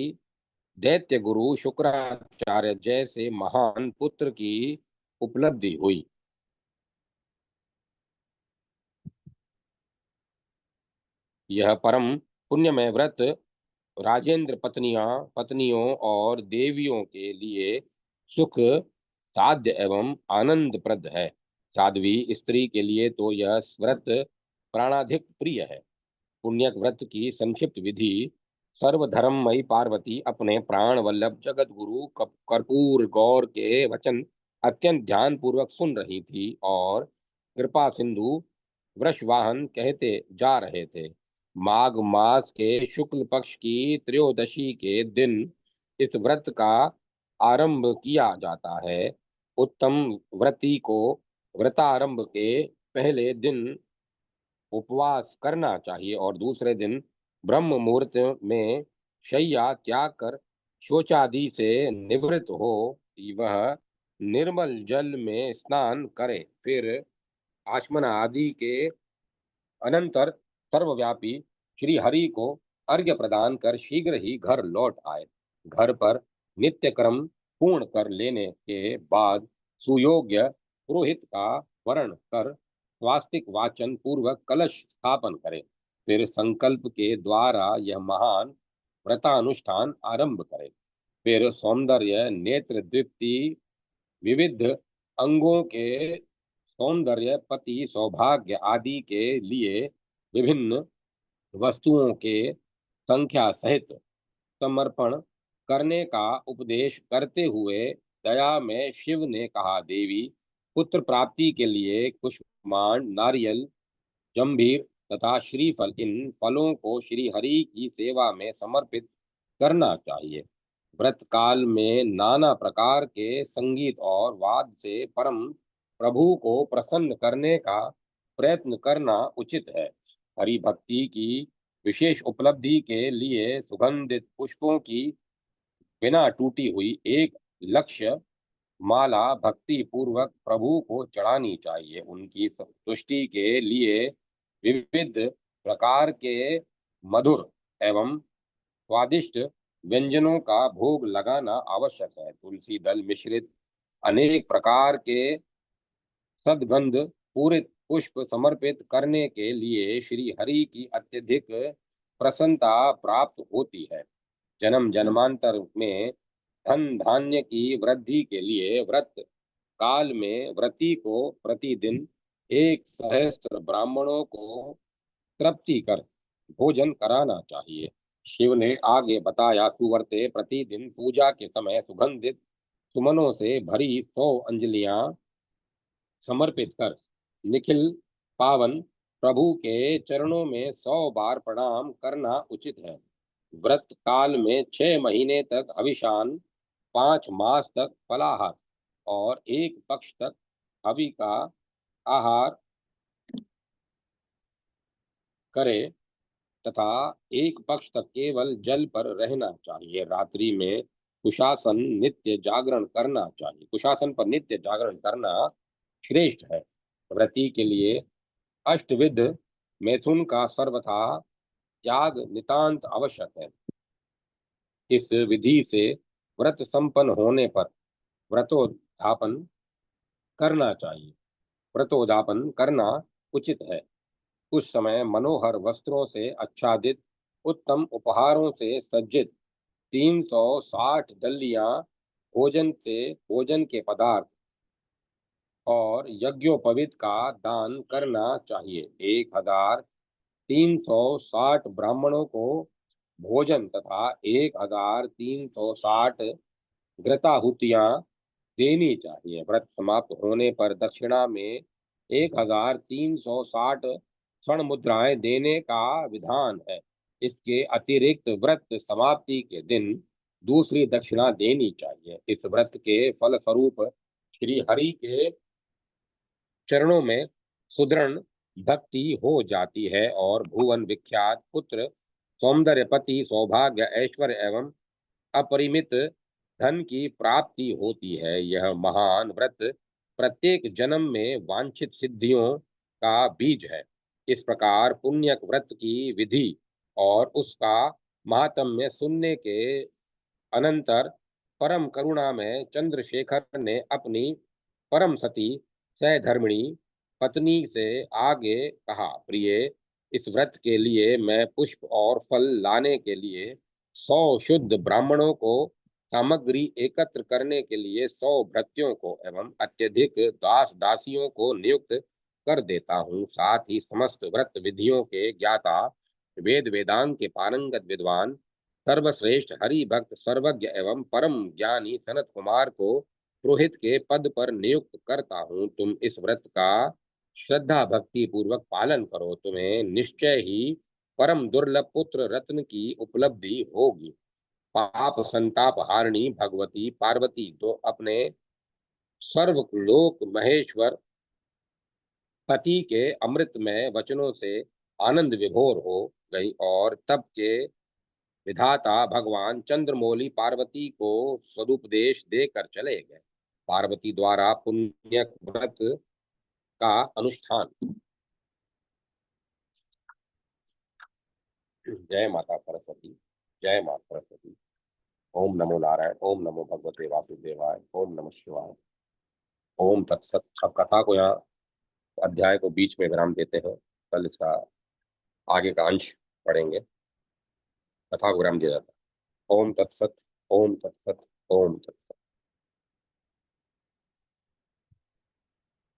दैत्य गुरु शुक्राचार्य जैसे महान पुत्र की उपलब्धि हुई। यह परम पुण्यमय व्रत राजेंद्र पत्नियों और देवियों के लिए सुख साध्य एवं आनंदप्रद है। साध्वी स्त्री के लिए तो यह व्रत प्राणाधिक प्रिय है। पुण्यक व्रत की संक्षिप्त विधि। सर्वधर्ममयी पार्वती अपने प्राण वल्लभ जगत गुरु कर्पूर गौर के वचन अत्यंत ध्यान पूर्वक सुन रही थी और कृपा सिंधु वृषवाहन कहते जा रहे थे। माघ मास के शुक्ल पक्ष की त्रयोदशी के दिन इस व्रत का आरंभ किया जाता है। उत्तम व्रती को व्रतारंभ के पहले दिन उपवास करना चाहिए और दूसरे दिन ब्रह्म मुहूर्त में शैया त्याग कर शौचादि से निवृत्त हो वह निर्मल जल में स्नान करे। फिर आचमन आदि के अनंतर सर्वव्यापी श्री हरि को अर्घ्य प्रदान कर शीघ्र ही घर लौट आए। घर पर नित्य क्रम पूर्ण कर लेने के बाद सुयोग्य पुरोहित का वर्ण कर स्वास्तिक वाचन पूर्वक कलश स्थापन करें। फिर संकल्प के द्वारा यह महान व्रतानुष्ठान आरंभ करें। फिर सौंदर्य नेत्र दीप्ति विविध अंगों के सौंदर्य पति सौभाग्य आदि के लिए विभिन्न वस्तुओं के संख्या सहित समर्पण करने का उपदेश करते हुए दया में शिव ने कहा, देवी पुत्र प्राप्ति के लिए कुष्मांड नारियल जंभीर तथा श्रीफल इन फलों को श्री हरि की सेवा में समर्पित करना चाहिए। व्रत काल में नाना प्रकार के संगीत और वाद्य से परम प्रभु को प्रसन्न करने का प्रयत्न करना उचित है। हरि भक्ति की विशेष उपलब्धि के लिए सुगंधित पुष्पों की बिना टूटी हुई एक लक्ष्य माला भक्ति पूर्वक प्रभु को चढ़ानी चाहिए। उनकी तुष्टि के लिए विविध प्रकार के मधुर एवं स्वादिष्ट व्यंजनों का भोग लगाना आवश्यक है। तुलसी दल मिश्रित अनेक प्रकार के सदगंध पूरित पुष्प समर्पित करने के लिए श्री हरि की अत्यधिक प्रसन्नता प्राप्त होती है। जन्म जन्मांतर में धन धान्य की वृद्धि के लिए व्रत काल में व्रती को प्रतिदिन 1 सहस्त्र ब्राह्मणों को तृप्ति कर भोजन कराना चाहिए। शिव ने आगे बताया, सुव्रते प्रतिदिन पूजा के समय सुगंधित सुमनों से भरी 100 अंजलियां समर्पित कर निखिल पावन प्रभु के चरणों में 100 बार प्रणाम करना उचित है। व्रत काल में 6 महीने तक अभिशान, 5 मास तक फलाहार और 1 पक्ष तक हवि का आहार करे तथा 1 पक्ष तक केवल जल पर रहना चाहिए। रात्रि में कुशासन नित्य जागरण करना चाहिए। कुशासन पर नित्य जागरण करना श्रेष्ठ है। व्रती के लिए अष्टविध मैथुन का सर्वथा त्याग नितांत आवश्यक है। इस विधि से व्रत संपन्न होने पर व्रतोद्यापन करना चाहिए। व्रतोद्यापन करना उचित है। उस समय मनोहर वस्त्रों से आच्छादित, उत्तम उपहारों से सज्जित 360 डलियां भोजन के पदार्थ और यज्ञोपवीत का दान करना चाहिए। 1360 ब्राह्मणों को भोजन तथा 1360 घृताहुतियां देनी चाहिए। व्रत समाप्त होने पर दक्षिणा में 1360 स्वर्ण मुद्राएं देने का विधान है। इसके अतिरिक्त व्रत समाप्ति के दिन दूसरी दक्षिणा देनी चाहिए। इस व्रत के फल स्वरूप श्री हरि के चरणों में सुदृढ़ भक्ति हो जाती है और भुवन विख्यात पुत्र, सौंदर्यपति, सौभाग्य, ऐश्वर्य एवं अपरिमित धन की प्राप्ति होती है। यह महान व्रत प्रत्येक जन्म में वांछित सिद्धियों का बीज है। इस प्रकार पुण्यक व्रत की विधि और उसका महात्म्य सुनने के अनंतर परम करुणा में चंद्रशेखर ने अपनी परम सती सहधर्मिणी पत्नी से आगे कहा, प्रिय, इस व्रत के लिए मैं पुष्प और फल लाने के लिए 100 शुद्ध ब्राह्मणों को, सामग्री एकत्र करने के लिए 100 भृत्यों को एवं अत्यधिक दास दासियों को नियुक्त कर देता हूँ। साथ ही समस्त व्रत विधियों के ज्ञाता, वेद वेदांग के पारंगत विद्वान, सर्वश्रेष्ठ हरि भक्त, सर्वज्ञ एवं परम ज्ञानी सनत कुमार को पुरोहित के पद पर नियुक्त करता हूँ। तुम इस व्रत का श्रद्धा भक्ति पूर्वक पालन करो, तुम्हें निश्चय ही परम दुर्लभ पुत्र रत्न की उपलब्धि होगी। पाप संताप हारिणी भगवती पार्वती तो अपने सर्वलोक महेश्वर पति के अमृतमय वचनों से आनंद विभोर हो गई और तब के विधाता भगवान चंद्रमौली पार्वती को सदुपदेश देकर चले गए। पार्वती द्वारा पुण्य व्रत का अनुष्ठान। जय माता सरस्वती, जय माता सरस्वती। ओम नमो नारायण, ओम नमो भगवते वासुदेवाय, ओम नमः शिवाय, ओम तत्सत। अब कथा को यहाँ अध्याय को बीच में विराम देते हैं। कल इसका आगे का अंश पढ़ेंगे। कथा को विराम दिया जाता है। ओम तत्सत, ओम तत्सत, ओम तत्सत।